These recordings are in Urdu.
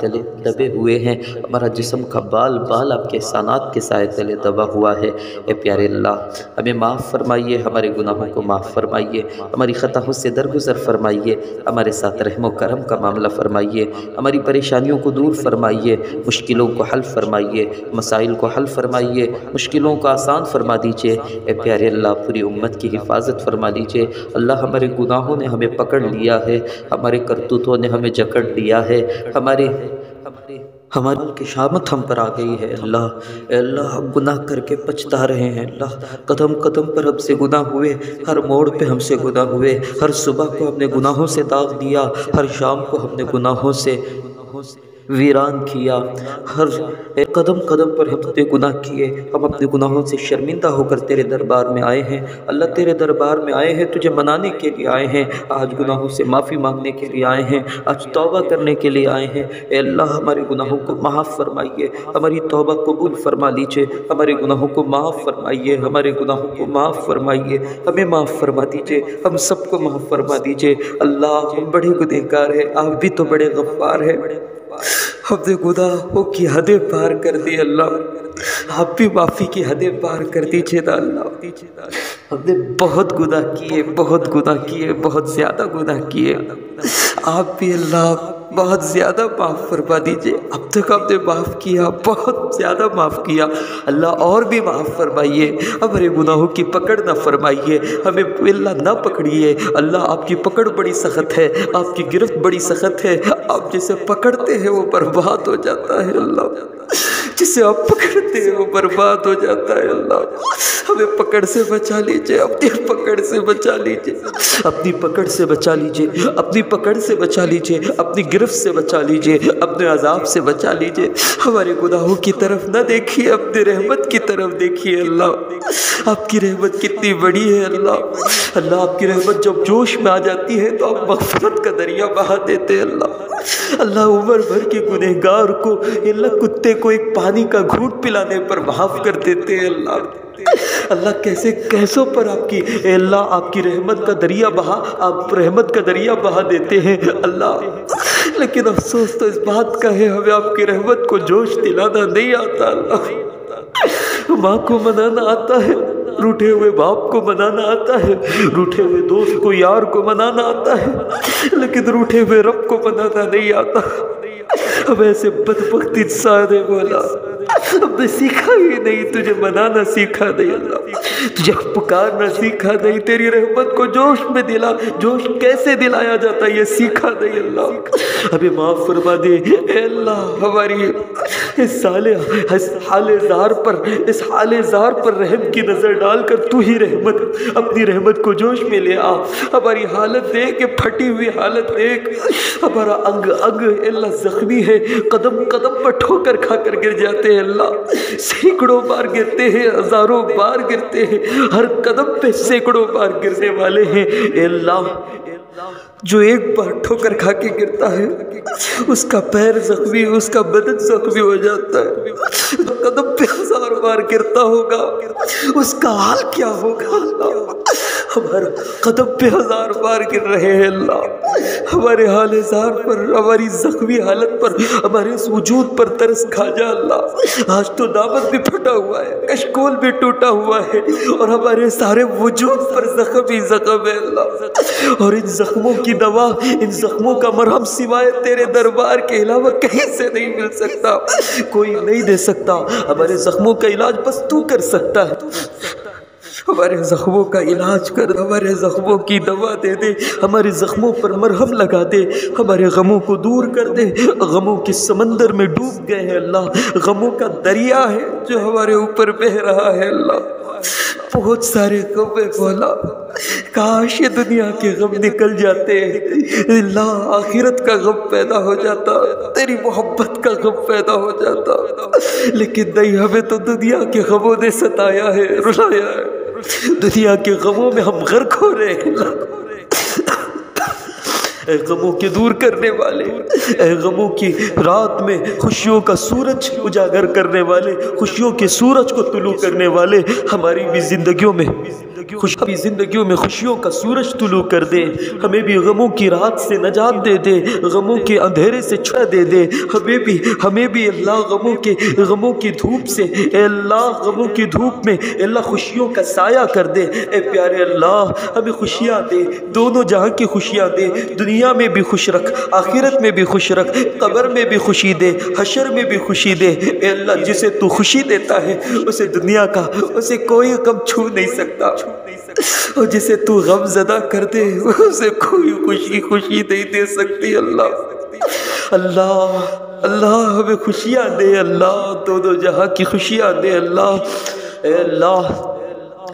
تلے دبے ہوئے ہیں، ہمارا جسم کا بال بال آپ کے احسانات کے سائے تلے دبا ہوا ہے۔ اے پیارے اللہ، ہمیں معاف فرمائیے، ہمارے گناہوں کو معاف فرمائیے، ہماری خطاؤں سے درگزر فرمائیے، ہمارے ساتھ رحم و کرم کا معاملہ فرمائیے، ہماری پریشانیوں کو دور فرمائیے، مشکلوں کو حل فرمائیے، مسائل کو حل فرمائیے، مشکلوں کو آسان فرما دیجئے۔ اے پیارے اللہ، پوری امت کی حفاظت فرما لیجئے۔ اللہ، ہمارے گناہوں نے ہمیں پکڑ لیا ہے، ہمارے کرتوتوں نے ہمیں جکڑ لیا ہے، ہماری کی شامت ہم پر آ گئی ہے۔ اللہ، اے اللہ، ہم گناہ کر کے پچھتا رہے ہیں۔ اللہ، قدم قدم پر ہم سے گناہ ہوئے، ہر موڑ پہ ہم سے گناہ ہوئے، ہر صبح کو ہم نے گناہوں سے داغ دیا، ہر شام کو ہم نے گناہوں سے ویران کیا، ہر قدم قدم پر ہم نے گناہ کیے۔ ہم اپنے گناہوں سے شرمندہ ہو کر تیرے دربار میں آئے ہیں۔ اللہ، تیرے دربار میں آئے ہیں، تجھے منانے کے لیے آئے ہیں، آج گناہوں سے معافی مانگنے کے لیے آئے ہیں، آج توبہ کرنے کے لیے آئے ہیں۔ اے اللہ، ہمارے گناہوں کو معاف فرمائیے، ہماری توبہ قبول فرما لیجئے، ہمارے گناہوں کو معاف فرمائیے، ہمارے گناہوں کو معاف فرمائیے، ہمیں معاف فرما دیجئے، ہم سب کو معاف فرما دیجئے۔ اللہ، ہم بڑے گنہگار ہیں، آپ بھی تو بڑے غفار ہیں۔ ہم نے گناہوں کی حدیں پار کر دی، اللہ آپ بھی معافی کی حدیں پار کر دیجئے نا اللہ۔ ہم نے بہت گناہ کیے، بہت گناہ کیے، بہت زیادہ گناہ کیے، آپ بھی اللہ بہت زیادہ معاف فرما دیجئے۔ اب تک ہم نے معاف کیا، بہت زیادہ معاف کیا، اللہ اور بھی معاف فرمائیے، ہمارے گناہوں کی پکڑ نہ فرمائیے، ہمیں اللہ نہ پکڑیے۔ اللہ، آپ کی پکڑ بڑی سخت ہے، آپ کی گرفت بڑی سخت ہے، آپ جسے پکڑتے ہیں وہ برباد ہو جاتا ہے۔ اللہ، جسے آپ پکڑتے ہیں وہ برباد ہو جاتا ہے۔ اللہ، ہمیں پکڑ سے بچا لیجئے، اپنی پکڑ سے بچا لیجئے، اپنی پکڑ سے بچا لیجئے، اپنی پکڑ سے بچا لیجئے، اپنی گرفت سے بچا لیجئے، اپنے عذاب سے بچا لیجئے۔ ہمارے گناہوں کی طرف نہ دیکھیے، اپنی رحمت کی طرف دیکھیے۔ اللہ، آپ کی رحمت کتنی بڑی ہے۔ اللہ، اللہ آپ کی رحمت جب جوش میں آ جاتی ہے تو آپ مغفرت کا دریا بہا دیتے ہیں۔ اللہ، اللہ عمر بھر کے گنہگار کو اللہ کتے کو ایک پانی کا گھونٹ پلانے پر معاف کر دیتے ہیں۔ اللہ کیسے کیسوں پر آپ کی اے اللہ آپ کی رحمت کا دریا بہا، آپ رحمت کا دریا بہا دیتے ہیں اللہ۔ لیکن افسوس تو اس بات کا ہے، ہمیں آپ کی رحمت کو جوش دلانا نہیں آتا۔ اللہ، ماں کو منانا آتا ہے، روٹھے ہوئے باپ کو منانا آتا ہے، روٹھے ہوئے دوست کو یار کو منانا آتا ہے، لیکن روٹھے ہوئے رب کو منانا نہیں آتا۔ اب ایسے بدبخت انسان ہے مولا، ہم نے سیکھا ہی نہیں، تجھے منانا سیکھا نہیں اللہ، تجھے پکارنا سیکھا نہیں، تیری رحمت کو جوش میں جوش کیسے دلایا جاتا ہے یہ سیکھا نہیں اللہ۔ ہمیں معاف فرما دے اے اللہ، ہماری اس حال زار پر رحم کی نظر ڈال کر تو ہی اپنی رحمت کو جوش میں لے آ۔ ہماری حالت دیکھ، کہ پھٹی ہوئی حالت دیکھ، ہمارا انگ اے اللہ زخمی ہے، قدم قدم پر ٹھوکر کھا کر گر جاتے ہیں اللہ، سینکڑوں بار گرتے ہیں، ہزاروں بار گرتے ہیں، ہر قدم پہ سینکڑوں بار گرنے والے ہیں اے اللہ۔ جو ایک بار ٹھوکر کھا کے گرتا ہے اس کا پیر زخمی، اس کا بدن زخمی ہو جاتا ہے، جو قدم پہ ہزار بار گرتا ہوگا اس کا حال کیا ہوگا اللہ۔ ہمارا قدم پہ ہزار بار گر رہے ہیں اللہ، ہمارے حال زار پر، ہماری زخمی حالت پر، ہمارے اس وجود پر ترس کھا جا اللہ۔ آج تو دامن بھی پھٹا ہوا ہے، کشکول بھی ٹوٹا ہوا ہے، اور ہمارے سارے وجود پر زخم ہی زخم ہے اللہ، اور ان زخموں کی دوا، ان زخموں کا مرہم سوائے تیرے دربار کے علاوہ کہیں سے نہیں مل سکتا، کوئی نہیں دے سکتا۔ ہمارے زخموں کا علاج بس تو کر سکتا ہے، ہمارے زخموں کا علاج کر، ہمارے زخموں کی دوا دے دے، ہمارے زخموں پر مرہم لگا دے، ہمارے غموں کو دور کر دے۔ غموں کے سمندر میں ڈوب گئے ہیں اللہ، غموں کا دریا ہے جو ہمارے اوپر بہہ رہا ہے اللہ، بہت سارے غم ہے مولا، کاش یہ دنیا کے غم نکل جاتے اللہ، آخرت کا غم پیدا ہو جاتا، تیری محبت کا غم پیدا ہو جاتا، لیکن نہیں، ہمیں تو دنیا کے غموں نے ستایا ہے، رلایا ہے، دنیا کے غموں میں ہم غرق ہو رہے ہیں۔ اے غموں کے دور کرنے والے، اے غموں کی رات میں خوشیوں کا سورج اجاگر کرنے والے، خوشیوں کے سورج کو طلوع کرنے والے، ہماری بھی زندگیوں میں اپنی زندگیوں میں خوشیوں کا سورج طلوع کر دے، ہمیں بھی غموں کی رات سے نجات دے دے، غموں کے اندھیرے سے چھڑا دے دے، ہمیں بھی اللہ غموں کی دھوپ سے، اے اللہ غموں کی دھوپ میں اے اللہ خوشیوں کا سایہ کر دے، اے پیارے اللہ ہمیں خوشیاں دے، دونوں جہاں کی خوشیاں دے، دنیا میں بھی خوش رکھ، آخرت میں بھی خوش رکھ، قبر میں بھی خوشی دے، حشر میں بھی خوشی دے، اے اللہ جسے تو خوشی دیتا ہے اسے دنیا کا اسے کوئی غم چھو نہیں سکتا، اور جسے تو غم زدہ کر دے اسے کوئی خوشی نہیں دے سکتی۔ اللہ ہمیں خوشیاں دے، اللہ دونوں جہاں کی خوشیاں دے، اللہ اے اللہ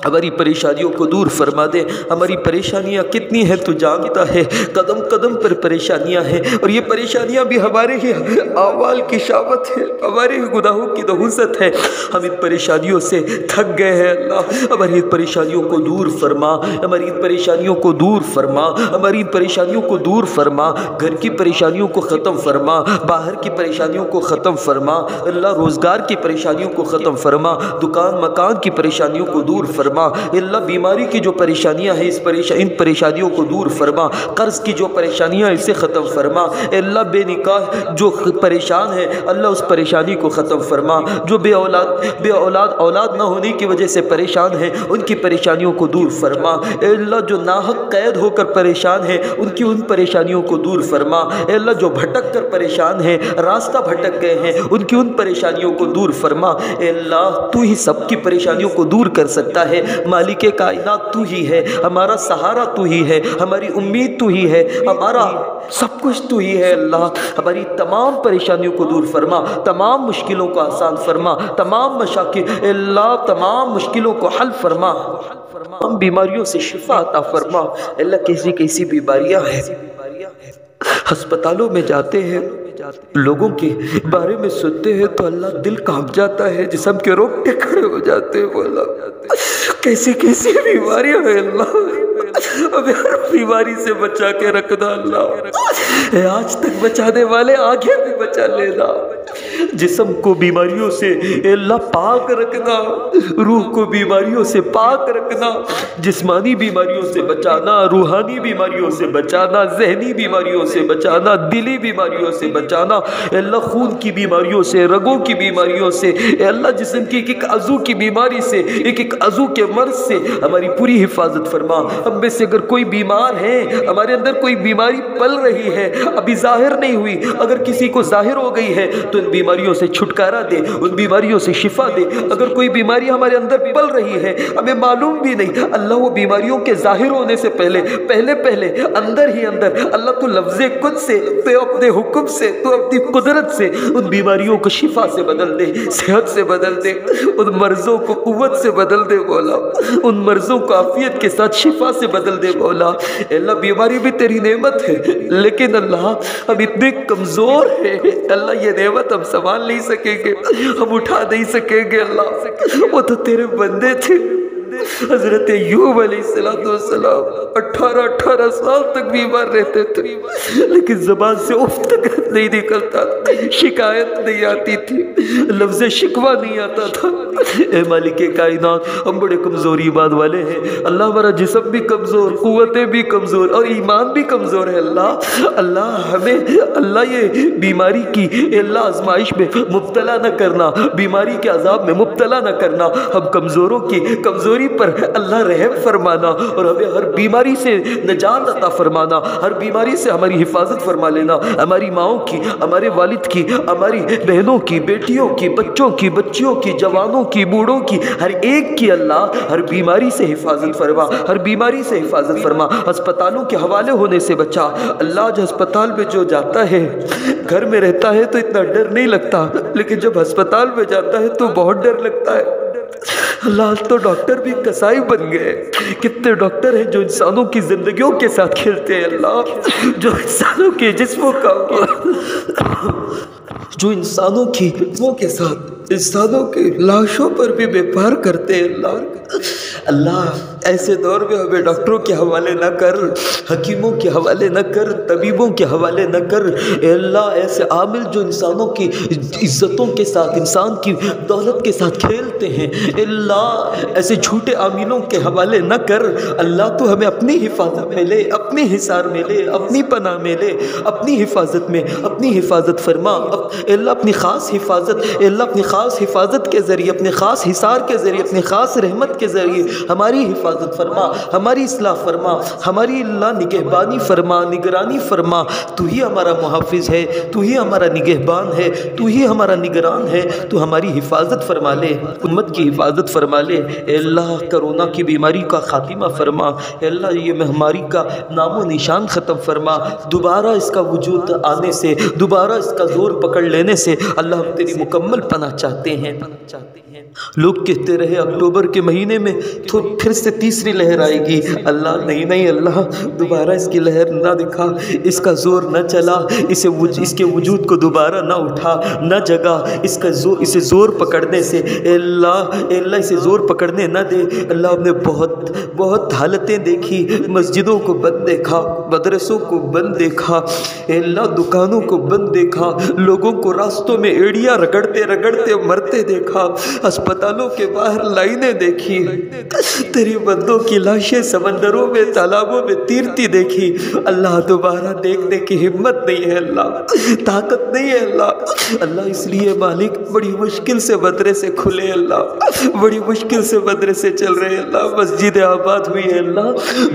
ہماری پریشانیوں کو دور فرما دے۔ ہماری پریشانیاں کتنی ہیں تو جانتا ہے، قدم قدم پر پریشانیاں ہیں، اور یہ پریشانیاں بھی ہمارے ہی اعمال کی شامت ہے، ہمارے ہی گناہوں کی نحوست ہے، ہم ان پریشانیوں سے تھک گئے ہیں۔ اللہ ہماری پریشانیوں کو دور فرما، ہماری پریشانیوں کو دور فرما، ہماری پریشانیوں کو دور فرما، گھر کی پریشانیوں کو ختم فرما، باہر کی پریشانیوں کو ختم فرما، اللہ روزگار کی پریشانیوں کو ختم فرما، دکان مکان کی پریشانیوں کو دور فرما، اللہ بیماری کی جو پریشانیاں ہیں ان پریشانیوں کو دور فرما، قرض کی جو پریشانیاں اسے ختم فرما، اللہ بے نکاح جو پریشان ہے اللہ اس پریشانی کو ختم فرما، جو بے اولاد نہ ہونے کی وجہ سے پریشان ہیں ان کی پریشانیوں کو دور فرما، اللہ جو ناحق قید ہو کر پریشان ہیں ان پریشانیوں کو دور فرما، اللہ جو بھٹک کر پریشان ہیں راستہ بھٹک گئے ہیں ان پریشانیوں کو دور فرما، اللہ تو ہی سب کی پریشانیوں کو دور کر سکتا ہے، مالک کائنات تو ہی ہے، ہمارا سہارا تو ہی ہے، ہماری امید تو ہی ہے، ہمارا سب کچھ تو ہی ہے۔ اللہ ہماری تمام پریشانیوں کو دور فرما، تمام مشکلوں کو آسان فرما، تمام مشکلوں کو حل فرما، تمام بیماریوں سے شفا عطا فرما۔ اللہ کیسی بیماریاں ہیں، ہسپتالوں میں جاتے ہیں لوگوں کے بارے میں سنتے ہیں تو اللہ دل کانپ جاتا ہے، جسم کے روکتے کھڑے ہو جاتے ہیں، بولا کیسی بیماریاں ہیں، اللہ ہمیں ہر بیماری سے بچا کے رکھنا، اللہ آج تک بچانے والے آگے بھی بچا لینا، جسم کو بیماریوں سے اللہ پاک رکھنا، روح کو بیماریوں سے پاک رکھنا، جسمانی بیماریوں سے بچانا، روحانی بیماریوں سے بچانا، ذہنی بیماریوں سے بچانا، دلی بیماریوں سے بچانا، اللہ خون کی بیماریوں سے، رگوں کی بیماریوں سے، اللہ جسم کی ایک عضو کی بیماری سے، ایک عضو کے مرض سے ہماری پوری حفاظت فرما۔ ہم میں سے اگر کوئی بیمار ہے، ہمارے اندر کوئی بیماری پل رہی ہے ابھی ظاہر نہیں ہوئی، اگر کسی کو ظاہر ہو گئی ہے تو ان بیماریوں سے چھٹکارا دے، ان بیماریوں سے شفا دے، اگر کوئی بیماری ہمارے اندر پل رہی ہے ہمیں معلوم بھی نہیں، اللہ وہ بیماریوں کے ظاہر ہونے سے پہلے اندر ہی اندر اللہ تو لفظ کن سے، تو اپنے حکم سے، تو اپنی قدرت سے ان بیماریوں کو شفا سے بدل دے، صحت سے بدل دے، ان مرضوں کو قوت سے بدل دے مولا، ان مرضوں کو عافیت کے ساتھ شفا سے بدل دے مولا۔ اللہ بیماری بھی تیری نعمت ہے، لیکن اللہ ہم اتنے کمزور ہیں، اللہ یہ نعمت ہم سنبھال نہیں سکیں گے، ہم اٹھا نہیں سکیں گے، اللہ وہ تو تیرے بندے تھے، حضرت ایوب علیہ السلام 18 سال تک بیمار رہتے تھے، لیکن زبان سے اف تک نہیں نکلتا، شکایت نہیں آتی تھی، لفظ شکوہ نہیں آتا تھا۔ اے مالک کائنات ہم بڑے کمزور ایمان والے ہیں، اللہ ہمارا جسم بھی کمزور، قوتیں بھی کمزور اور ایمان بھی کمزور ہے، اللہ ہمیں اللہ یہ بیماری کی اللہ آزمائش میں مبتلا نہ کرنا، بیماری کے عذاب میں مبتلا نہ کرنا، ہم کمزوروں کی کمزوری پر اللہ رحم فرمانا اور ہمیں ہر بیماری سے نجات عطا فرمانا، ہر بیماری سے ہماری حفاظت فرما لینا، ہماری ماؤں کی، ہمارے والد کی، ہماری بہنوں کی، بیٹیوں کی، بچوں کی، بچیوں کی، جوانوں کی، بوڑھوں کی، ہر ایک کی اللہ ہر بیماری سے حفاظت فرما، ہر بیماری سے حفاظت فرما، ہسپتالوں کے حوالے ہونے سے بچا۔ اللہ آج ہسپتال میں جو جاتا ہے، گھر میں رہتا ہے تو اتنا ڈر نہیں لگتا، لیکن جب ہسپتال میں جاتا ہے تو بہت ڈر لگتا ہے۔ اللہ تو ڈاکٹر بھی کسائی بن گئے، کتنے ڈاکٹر ہیں جو انسانوں کی زندگیوں کے ساتھ کھیلتے ہیں، اللہ جو انسانوں کے جسموں کا جو انسانوں کی جسموں کے ساتھ انسانوں کے لاشوں پر بھی بیپار کرتے ہیں، اللہ ایسے دور میں ہمیں ڈاکٹروں کے حوالے نہ کر، حکیموں کے حوالے نہ کر، طبیبوں کے حوالے نہ کر۔ اے اللہ ایسے عامل جو انسانوں کی عزتوں کے ساتھ، انسان کی دولت کے ساتھ کھیلتے ہیں، اے اللہ ایسے جھوٹے عاملوں کے حوالے نہ کر۔ اللہ تو ہمیں اپنی حفاظت میں لے، اپنی حصار میں لے، اپنی پناہ میں لے، اپنی حفاظت میں اپنی حفاظت فرما۔ اے اللہ اپنی خاص حفاظت، اے اللہ اپنی خاص حفاظت کے ذریعے، اپنے خاص حصار کے ذریعے، اپنے خاص رحمت کے ذریعے ہماری حفاظت فرما، ہماری اصلاح فرما، ہماری اللہ نگہبانی فرما، نگرانی فرما۔ تو ہی ہمارا محافظ ہے، تو ہی ہمارا نگہبان ہے، تو ہی ہمارا نگران ہے۔ تو ہماری حفاظت فرما لے، امت کی حفاظت فرما لے۔ اے اللہ کرونا کی بیماری کا خاتمہ فرما۔ اے اللہ یہ مہاماری کا نام و نشان ختم فرما۔ دوبارہ اس کا وجود آنے سے، دوبارہ اس کا زور پکڑ لینے سے اللہ ہم تیری مکمل پناہ چاہتے ہیں۔ لوگ کہتے رہے اکتوبر کے مہینے میں تو پھر سے تیسری لہر آئے گی۔ اللہ نہیں اللہ، دوبارہ اس کی لہر نہ دکھا، اس کا زور نہ چلا، اس کے وجود کو دوبارہ نہ اٹھا، نہ جگا، اسے زور پکڑنے سے اے اللہ اسے زور پکڑنے نہ دے۔ اللہ ہم نے بہت حالتیں دیکھی، مسجدوں کو بند دیکھا، مدرسوں کو بند دیکھا، اے اللہ دکانوں کو بند دیکھا، لوگوں کو راستوں میں ایڑیاں رگڑتے مرتے دیکھا، اسپتالوں کے باہر لائنیں دیکھی، تیری بندوں کی لاشیں سمندروں میں تالابوں میں تیرتی دیکھی۔ اللہ دوبارہ دیکھنے کی ہمت نہیں ہے، اللہ طاقت نہیں ہے اللہ اس لیے مالک بڑی مشکل سے مدرسے کھلے، اللہ بڑی مشکل سے مدرسے چل رہے ہیں، اللہ مسجدیں آباد ہوئی ہے، اللہ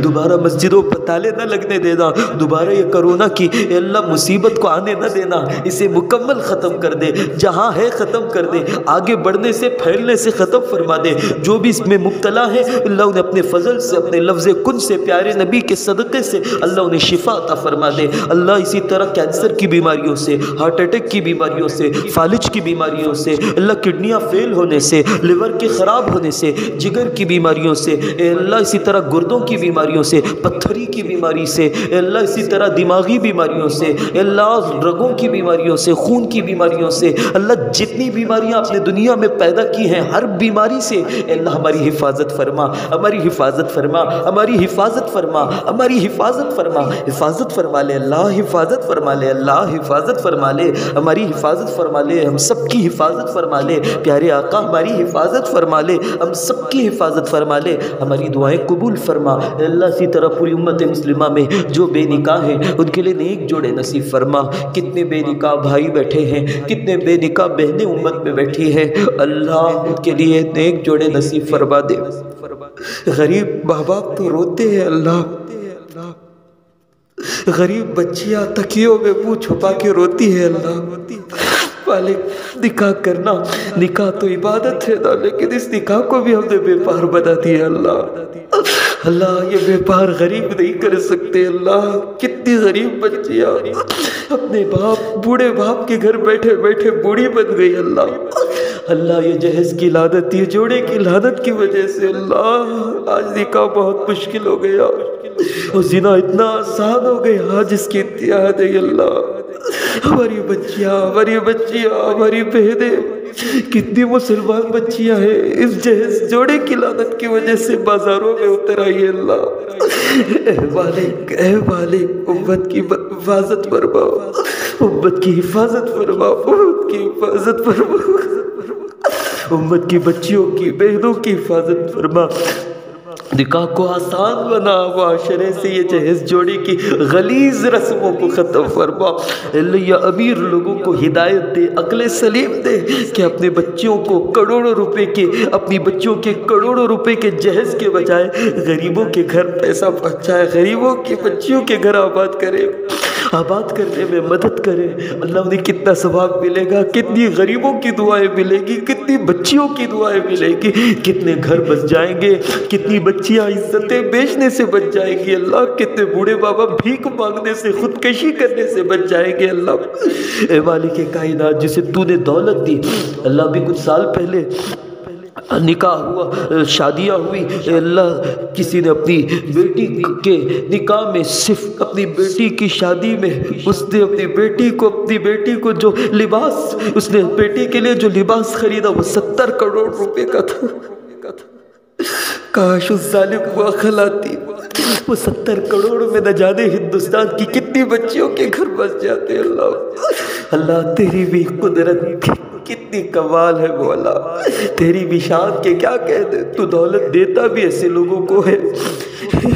دوبارہ مسجدوں پر تالے نہ لگنے دینا، دوبارہ یہ کرونا کی اے اللہ مصیبت کو آنے نہ دینا، اسے مکمل ختم کر دے، جہاں ہے ختم کر دے، آگے بڑھنے سے پھیلنے سے ختم فرما دے۔ جو بھی اس میں مبتلا ہے اللہ انہیں اپنے فضل سے، اپنے لفظ کن سے، پیارے نبی کے صدقے سے اللہ انہیں شفا عطا فرما دے۔ اللہ اسی طرح کینسر کی بیماریوں سے، ہارٹ اٹیک کی بیماریوں سے، فالج کی بیماریوں سے، اللہ کڈنیاں فیل ہونے سے، لیور کے خراب ہونے سے، جگر کی بیماریوں سے، اے اللہ اسی طرح گردوں کی بیماریوں سے، پتھری کی بیماری سے، اے اللہ اسی طرح دماغی بیماریوں سے، اے اللہ رگوں کی بیماریوں سے، خون کی بیماریوں سے، اللہ جتنی بیماریاں آپ نے دنیا میں پیدا کی ہیں ہر بیماری سے اے اللہ ہماری حفاظت فرما، ہماری حفاظت فرما، ہماری حفاظت فرما، ہماری حفاظت فرما، حفاظت فرما لے اللہ، حفاظت فرما لے اللہ، حفاظت فرما لے، ہماری حفاظت فرما لے، ہم سب کی حفاظت فرما لے، پیارے آقا ہماری حفاظت فرما لے، ہم سب کی حفاظت فرما لے، ہماری دعائیں قبول فرما۔ اے اللہ اسی طرح پوری امت مسلمہ میں جو بے نکاح ہیں ان کے لیے نیک جوڑے نصیب فرما۔ کتنے بے نکاح بھائی بیٹھے ہیں، کتنے بے نکاح بہنیں امت میں بیٹھی ہیں، اللہ ان کے لیے نیک جوڑے نصیب فرما دے۔ غریب ماں باپ تو روتے ہیں اللہ، غریب بچیاں تکیوں میں منہ چھپا کے روتی ہے اللہ۔ مالک نکاح کرنا، نکاح تو عبادت ہے نا، لیکن اس نکاح کو بھی ہم نے بے پار بنا دیا اللہ یہ بے پار غریب نہیں کر سکتے اللہ۔ کتنی غریب بچیاں اپنے بوڑھے باپ کے گھر بیٹھے بیٹھے بوڑھی بن گئی اللہ یہ جہیز کی لعنت، یہ جوڑے کی لعنت کی وجہ سے اللہ آج نکاح بہت مشکل ہو گیا اور زنا اتنا آسان ہو گیا جس کی انتہا نہیں اللہ۔ ہماری بچیاں، ہماری بہنیں، کتنی مسلمان بچیاں ہیں اس جہیز جوڑے کی لعنت کی وجہ سے بازاروں میں اتر آئی اللہ۔ اے مالک امت کی حفاظت فرما، امت کی حفاظت فرما، امت کی حفاظت فرما، امت کی بچیوں کی بہنوں کی حفاظت فرما۔ نکاح کو آسان بنا، معاشرے سے یہ جہیز جوڑی کی غلیظ رسموں کو ختم فرما۔ اللہ یا امیر لوگوں کو ہدایت دے، عقل سلیم دے کہ اپنے بچیوں کو کروڑوں روپے کے، اپنی بچیوں کے کروڑوں روپے کے جہیز کے بجائے غریبوں کے گھر پیسہ پہنچائے، غریبوں کی بچیوں کے گھر آباد کرے، آباد کرنے میں مدد کرے۔ اللہ انہیں کتنا ثواب ملے گا، کتنی غریبوں کی دعائیں ملے گی، کتنی بچیوں کی دعائیں ملے گی، کتنے گھر بس جائیں گے، کتنی بچیاں عزتیں بیچنے سے بچ جائیں گی اللہ، کتنے بوڑھے بابا بھیک مانگنے سے، خودکشی کرنے سے بچ جائیں گے اللہ۔ اے مالک کائنات جسے تو نے دولت دی اللہ، بھی کچھ سال پہلے نکاح ہوا، شادیاں ہوئی، اے اللہ کسی نے اپنی بیٹی کے نکاح میں، صرف اپنی بیٹی کی شادی میں اس نے اپنی بیٹی کو جو لباس، اس نے بیٹی کے لیے جو لباس خریدا وہ 70 کروڑ روپے کا تھا۔ کاش اس ظالم کو عقل آتی، وہ 70 کروڑ میں نہ جانے ہندوستان کی کتنی بچیوں کے گھر بس جاتے۔ اللہ تیری بھی قدرت کتنی کمال ہے مولا، تیری بھی شان کے کیا کہہ دے، تو دولت دیتا بھی ایسے لوگوں کو ہے۔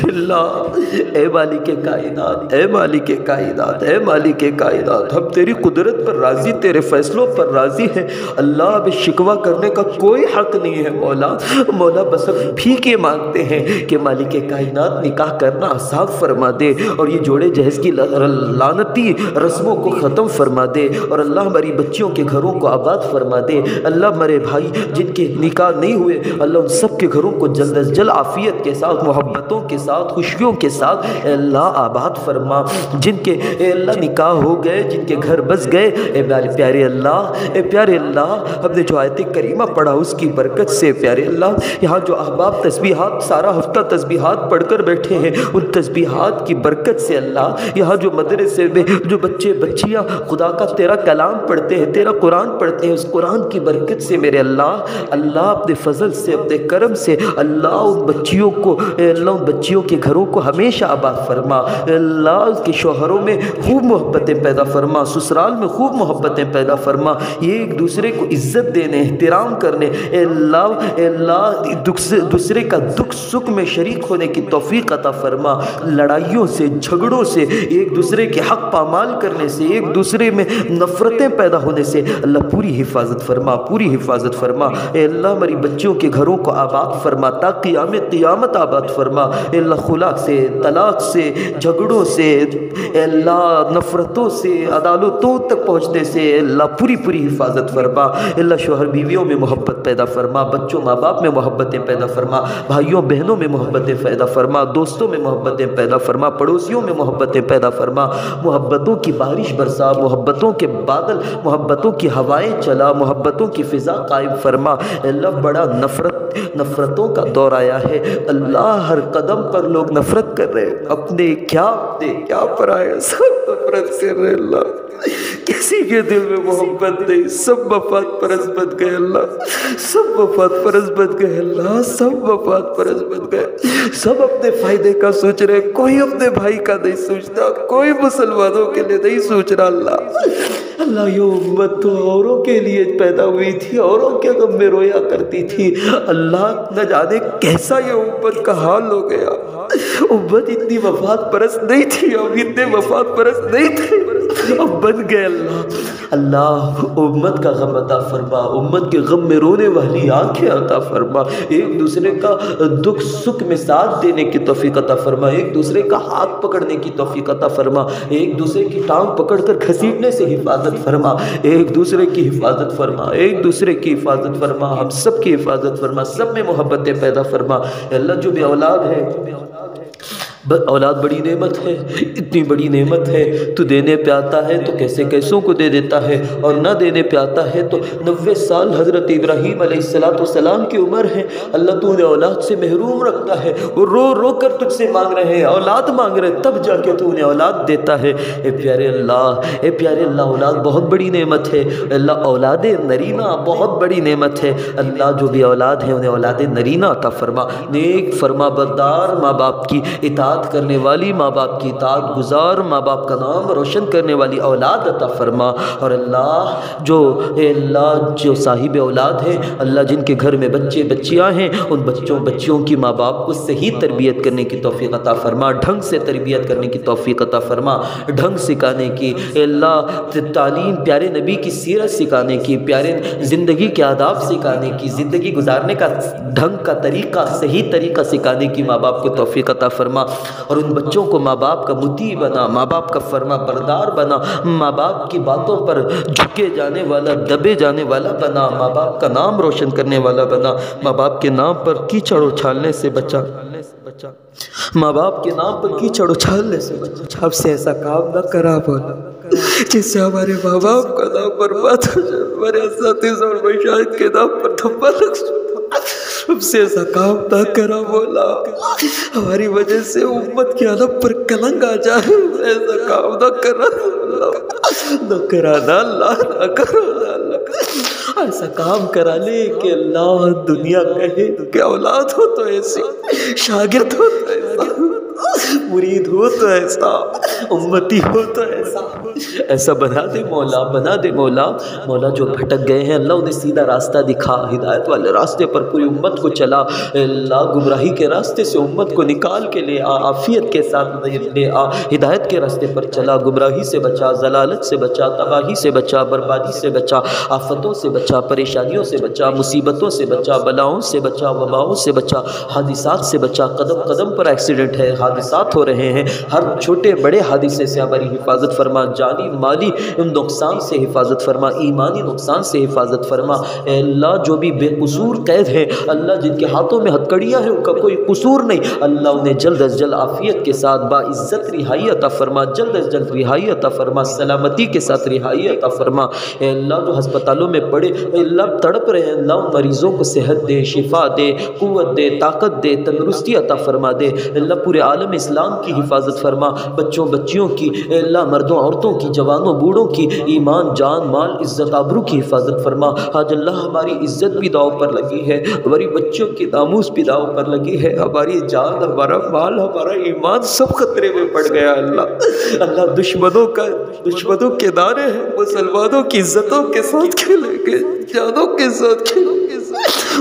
اللہ اے مالک کائنات، اے مالک کائنات، اے مالک کائنات، ہم تیری قدرت پر راضی، تیرے فیصلوں پر راضی ہیں اللہ، اب شکوہ کرنے کا کوئی حق نہیں ہے مولا۔ مولا بس ہم بھیک یہ مانگتے ہیں کہ مالک کائنات نکاح کرنا آسان فرما دے، اور یہ جوڑے جہیز کی لعنتی رسموں کو ختم فرما دے، اور اللہ ہماری بچیوں کے گھروں کو آباد فرما دے۔ اللہ ہمارے بھائی جن کے نکاح نہیں ہوئے، اللہ ان سب کے گھروں کو جلد از جلد عافیت کے ساتھ، محبتوں کے ساتھ، خوشیوں کے ساتھ اے اللہ آباد فرما۔ جن کے اے اللہ نکاح ہو گئے، جن کے گھر بس گئے، اے پیارے اللہ، اے پیارے اللہ، ہم نے جو آیت کریمہ پڑھا اس کی برکت سے پیارے اللہ، یہاں جو احباب تسبیحات سارا ہفتہ تسبیحات پڑھ کر بیٹھے ہیں، ان تسبیحات کی برکت سے اللہ، یہاں جو مدرسے میں جو بچے بچیاں خدا کا تیرا کلام پڑھتے ہیں، تیرا قرآن پڑھتے ہیں، اس قرآن کی برکت سے میرے اللہ اپنے فضل سے، اپنے کرم سے اللہ ان بچیوں کو، اے اللہ ان بچیوں کے گھروں کو ہمیشہ آباد فرما۔ اے اللہ اس کے شوہروں میں خوب محبتیں پیدا فرما، سسرال میں خوب محبتیں پیدا فرما، یہ ایک دوسرے کو عزت دینے، احترام کرنے، اے اللہ دوسرے کا دکھ سکھ میں شریک ہونے کی توفیق عطا فرما۔ لڑائیوں سے، جھگڑوں سے، ایک دوسرے کے حق پامال کرنے سے، ایک دوسرے میں نفرتیں پیدا ہونے سے اللہ پوری حفاظت فرما، پوری حفاظت فرما۔ اے اللہ ہماری بچیوں کے گھروں کو آباد فرما تا قیامت آباد فرما۔ اے اللہ خلا سے، طلاق سے، جھگڑوں سے، اے اللہ نفرتوں سے، عدالتوں تک پہنچنے سے اے اللہ پوری حفاظت فرما۔ اے اللہ شوہر بیویوں میں محبت پیدا فرما، بچوں ماں باپ میں محبتیں پیدا فرما، بھائیوں بہنوں میں محبتیں پیدا فرما، دوستوں میں محبتیں پیدا فرما، پڑوسیوں میں محبتیں پیدا فرما۔ محبتوں کی بارش برسا، محبتوں کے بادل، محبتوں کی ہوائیں چلا، محبتوں کی فضا قائم فرما۔ اے اللہ بڑا نفرتوں کا دور آیا ہے اللہ، ہر قدم پر لوگ نفرت کر رہے ہیں، اپنے کیا پرائے سب نفرت کر رہے اللہ، کسی کے دل میں محبت نہیں، سب مفاد پرست بن گئے اللہ، سب مفاد پرست بن گئے اللہ، سب مفاد پرست بن گئے، سب اپنے فائدے کا سوچ رہے، کوئی اپنے بھائی کا نہیں سوچتا، کوئی مسلمانوں کے لیے نہیں سوچ رہا اللہ یہ امت تو اوروں کے لیے پیدا ہوئی تھی، اوروں کے غم میں رویا کرتی تھی اللہ، نہ جانے کیسا یہ امت کا حال ہو گیا۔ امت اتنی مفاد پرست نہیں تھی، اب اتنے مفاد پرست نہیں تھے، اب بن گئے اللہ امت کا غم عطا فرما، امت کے غم میں رونے والی آنکھیں عطا فرما، ایک دوسرے کا دکھ سکھ میں ساتھ دینے کی توفیق عطا فرما، ایک دوسرے کا ہاتھ پکڑنے کی توفیق عطا فرما، ایک دوسرے کی ٹانگ پکڑ کر گھسیٹنے سے حفاظت فرما، ایک دوسرے کی حفاظت فرما، ایک دوسرے کی حفاظت فرما، ہم سب کی حفاظت فرما، سب میں محبتیں پیدا فرما۔ اے اللہ جو بھی اولاد ہے، اولاد بڑی نعمت ہے، اتنی بڑی نعمت ہے، تو دینے پہ آتا ہے تو کیسوں کو دے دیتا ہے، اور نہ دینے پہ آتا ہے تو 90 سال حضرت ابراہیم علیہ السلام کی عمر ہے، اللہ تو انہیں اولاد سے محروم رکھتا ہے، وہ رو رو کر تجھ سے مانگ رہے ہیں، اولاد مانگ رہے ہیں، تب جا کے تو انہیں اولاد دیتا ہے۔ اے پیارے اللہ اولاد بہت بڑی نعمت ہے اللہ، اولاد نرینہ بہت بڑی نعمت ہے اللہ، جو بھی اولاد ہیں انہیں اولاد نرینہ عطا فرما، نیک فرما بردار ماں باپ کی اطاعت کرنے والی، ماں باپ کی اطاعت گزار، ماں باپ کا نام روشن کرنے والی اولاد عطا فرما۔ اور اللہ جو صاحب اولاد ہیں اللہ، جن کے گھر میں بچے بچیاں ہیں، ان بچیوں کی ماں باپ کو صحیح تربیت کرنے کی توفیق عطا فرما، ڈھنگ سے تربیت کرنے کی توفیق عطا فرما، ڈھنگ سکھانے کی، اے اللہ تعلیم، پیارے نبی کی سیرت سکھانے کی، پیارے زندگی کے آداب سکھانے کی، زندگی گزارنے کا ڈھنگ کا طریقہ، صحیح طریقہ سکھانے کی ماں باپ کو توفیق عطا فرما، اور ان بچوں کو ماں باپ کا مطیع بنا، ماں باپ کا فرما بردار بنا، ماں باپ کی باتوں پر جھکے جانے والا، دبے جانے والا بنا، ماں باپ کا نام روشن کرنے والا بنا، ماں باپ کے نام پر کیچڑ اچھالنے سے بچا، ماں باپ کے نام پر کیچڑ اچھالنے سے بچا، ہم سے ایسا کام نہ کرا بولا جس سے ہمارے ماں باپ کا نام برباد ہو جائے، ہمارے اساتذہ اور مشاہد کے نام پر دھبا لگ جائے، ہم سے ایسا کام نہ کرا مولا، ہماری وجہ سے امت کے علم پر کلنگ آ جائے، ایسا کام نہ کرا اللہ، نہ کرا نا اللہ، نہ کرا نا اللہ، ایسا کام کرا لے کہ اللہ دنیا کہے کہ اولاد ہو تو ایسی، شاگرد ہو تو ایسا، مرید ہو تو ایسا، امتی ہو تو ایسا بنا دے مولا، بنا دے مولا۔ مولا جو بھٹک گئے ہیں اللہ انہیں سیدھا راستہ دکھا، ہدایت والے راستے پر پوری امت کو چلا، اللہ گمراہی کے راستے سے امت کو نکال کے لے آ، عافیت کے ساتھ لے آ، ہدایت کے راستے پر چلا، گمراہی سے بچا، ضلالت سے بچا، تباہی سے بچا، بربادی سے بچا، آفتوں سے بچا، پریشانیوں سے بچا، مصیبتوں سے بچا، بلاؤں سے بچا، وباؤں سے بچا، حادثات سے بچا۔ قدم قدم پر ایکسیڈنٹ ہے، حادثات ہو رہے ہیں، ہر چھوٹے بڑے حادثے سے ہماری حفاظت فرما، جانی مالی نقصان سے حفاظت فرما، ایمانی نقصان سے حفاظت فرما۔ اے اللہ جو بھی بے قصور قید ہیں اللہ، جن کے ہاتھوں میں ہتھکڑیاں ہیں ان کا کوئی قصور نہیں، اللہ انہیں جلد از جلد عافیت کے ساتھ باعزت رہائی عطا فرما، جلد از جلد رہائی عطا فرما، سلامتی کے ساتھ رہائی عطا فرما۔ اے اللہ جو ہسپتالوں میں پڑے اے اللہ تڑپ رہے ہیں اللہ، ان مریضوں کو صحت دے، شفا دے، قوت دے، طاقت دے، تندرستی عطا فرما دے۔ اللہ پورے عالم اسلام کی حفاظت فرما، بچوں بچیوں کی اے اللہ، مردوں عورتوں کی، جوانوں بوڑھوں کی، ایمان جان مال عزت آبرو کی حفاظت فرما۔ آج اللہ ہماری عزت بھی داؤ پر لگی ہے، ہماری بچوں کی ناموس بھی داؤ پر لگی ہے، ہماری جان، ہمارا مال، ہمارا ایمان سب خطرے میں پڑ گیا اللہ۔ اللہ دشمنوں کے دانے ہیں، مسلمانوں کی عزتوں کے ساتھ کھیلیں گے، جانوں کے ساتھ کھیلیں گے،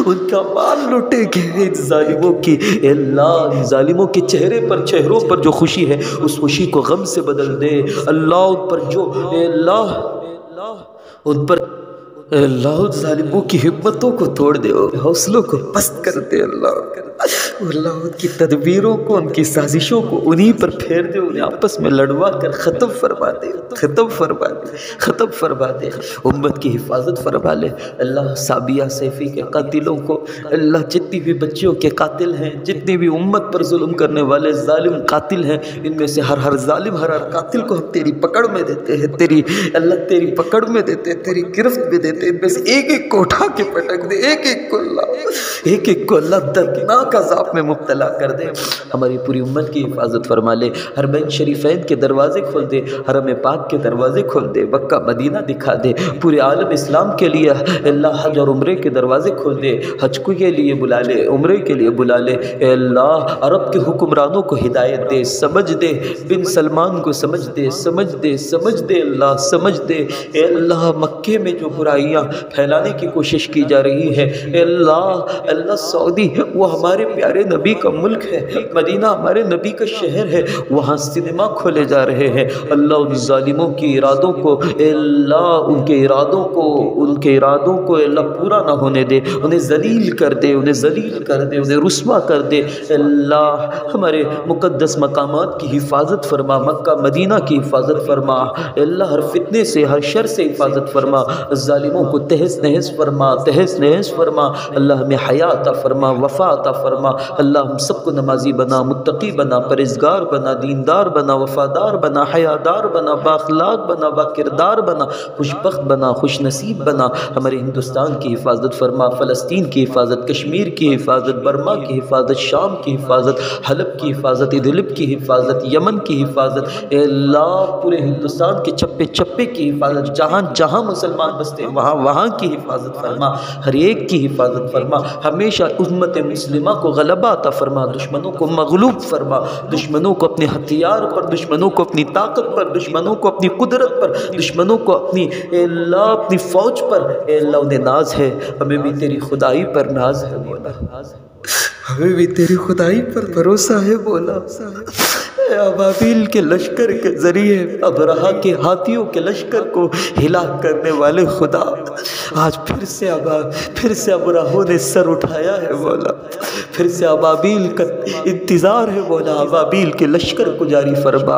ان کا مال لوٹیں گے۔ ان ظالموں کی اے اللہ، ان ظالموں کے چہروں پر جو خوشی ہے اس خوشی کو غم سے بدل دے اللہ، ان پر جو اے اللہ ان پر اے اللہ ان ظالموں کی ہمتوں کو توڑ دے، حوصلوں کو پست کر دے اللہ۔ اللہ ان کی تدبیروں کو، ان کی سازشوں کو انہی پر پھیر دے، انہیں آپس میں لڑوا کر ختم فرما دے، ختم فرما دے، ختم فرما دے۔ امت کی حفاظت فرما لے اللہ۔ سابیہ سیفی کے قاتلوں کو اللہ، جتنی بھی بچیوں کے قاتل ہیں، جتنی بھی امت پر ظلم کرنے والے ظالم قاتل ہیں، ان میں سے ہر ظالم، ہر قاتل کو ہم تیری پکڑ میں دیتے ہیں، تیری اللہ تیری پکڑ میں دیتے ہیں، تیری گرفت میں دیتے ہیں۔ ان میں سے ایک ایک کو اٹھا کے پٹک دے، ایک ایک کو اللہ، ایک ایک کو اللہ دردناک عذاب میں مبتلا کر دے۔ ہماری پوری امت کی حفاظت فرما لے، حرمین شریفین کے دروازے کھول دے، حرم پاک کے دروازے کھول دے، مکہ مدینہ دکھا دے، پورے عالم اسلام کے لیے اللہ حج اور عمرے کے دروازے کھول دے، حج کے لیے بلا لے، عمرے کے لیے بلا لے۔ اے اللہ عرب کے حکمرانوں کو ہدایت دے، سمجھ دے، بن سلمان کو سمجھ دے، سمجھ دے، سمجھ دے اللہ، سمجھ دے۔ اے اللہ مکے میں جو برائیاں پھیلانے کی کوشش کی جا رہی ہے، اے اللہ سعودی وہ ہمارے پیارے نبی کا ملک ہے، مدینہ ہمارے نبی کا شہر ہے، وہاں سینما کھولے جا رہے ہیں اللہ، ان ظالموں کی ارادوں کو اے اللہ، ان کے ارادوں کو اے اللہ پورا نہ ہونے دے، انہیں ذلیل کر دے، انہیں ذلیل کر دے، انہیں رسوا کر دے اے اللہ۔ ہمارے مقدس مقامات کی حفاظت فرما، مکہ مدینہ کی حفاظت فرما اے اللہ، ہر فتنے سے، ہر شر سے حفاظت فرما، ظالموں کو تہس نہس فرما، تہس نہس فرما اللہ، ہمیں حیا عطا فرما، وفا عطا فرما اللہ، ہم سب کو نمازی بنا، متقی بنا، پرہیزگار بنا، دیندار بنا، وفادار بنا، حیادار بنا، بااخلاق بنا، باکردار بنا، خوشبخت بنا، خوش نصیب بنا۔ ہمارے ہندوستان کی حفاظت فرما، فلسطین کی حفاظت، کشمیر کی حفاظت، برما کی حفاظت، شام کی حفاظت، حلب کی حفاظت، ادلب کی حفاظت، یمن کی حفاظت اے اللہ، پورے ہندوستان کے چپے چپے کی حفاظت، جہاں جہاں مسلمان بستے ہیں وہاں کی حفاظت فرما، ہر ایک کی حفاظت فرما، ہمیشہ امت مسلمہ کو غلبہ عطا فرما، دشمنوں کو مغلوب فرما، دشمنوں کو اپنے ہتھیار پر، دشمنوں کو اپنی طاقت پر، دشمنوں کو اپنی قدرت پر، دشمنوں کو اپنی اے اللہ اپنی فوج پر اے اللہ انہیں ناز ہے، ہمیں بھی تیری خدائی پر ناز ہے مولا، ہمیں بھی تیری خدائی پر بھروسہ ہے مولا۔ ابابیل کے لشکر کے ذریعے ابرہا کے ہاتھیوں کے لشکر کو ہلاک کرنے والے خدا، آج پھر سے ابرہوں نے سر اٹھایا ہے مولا، پھر سے ابابیل کا انتظار ہے مولا، ابابیل کے لشکر کو جاری فرما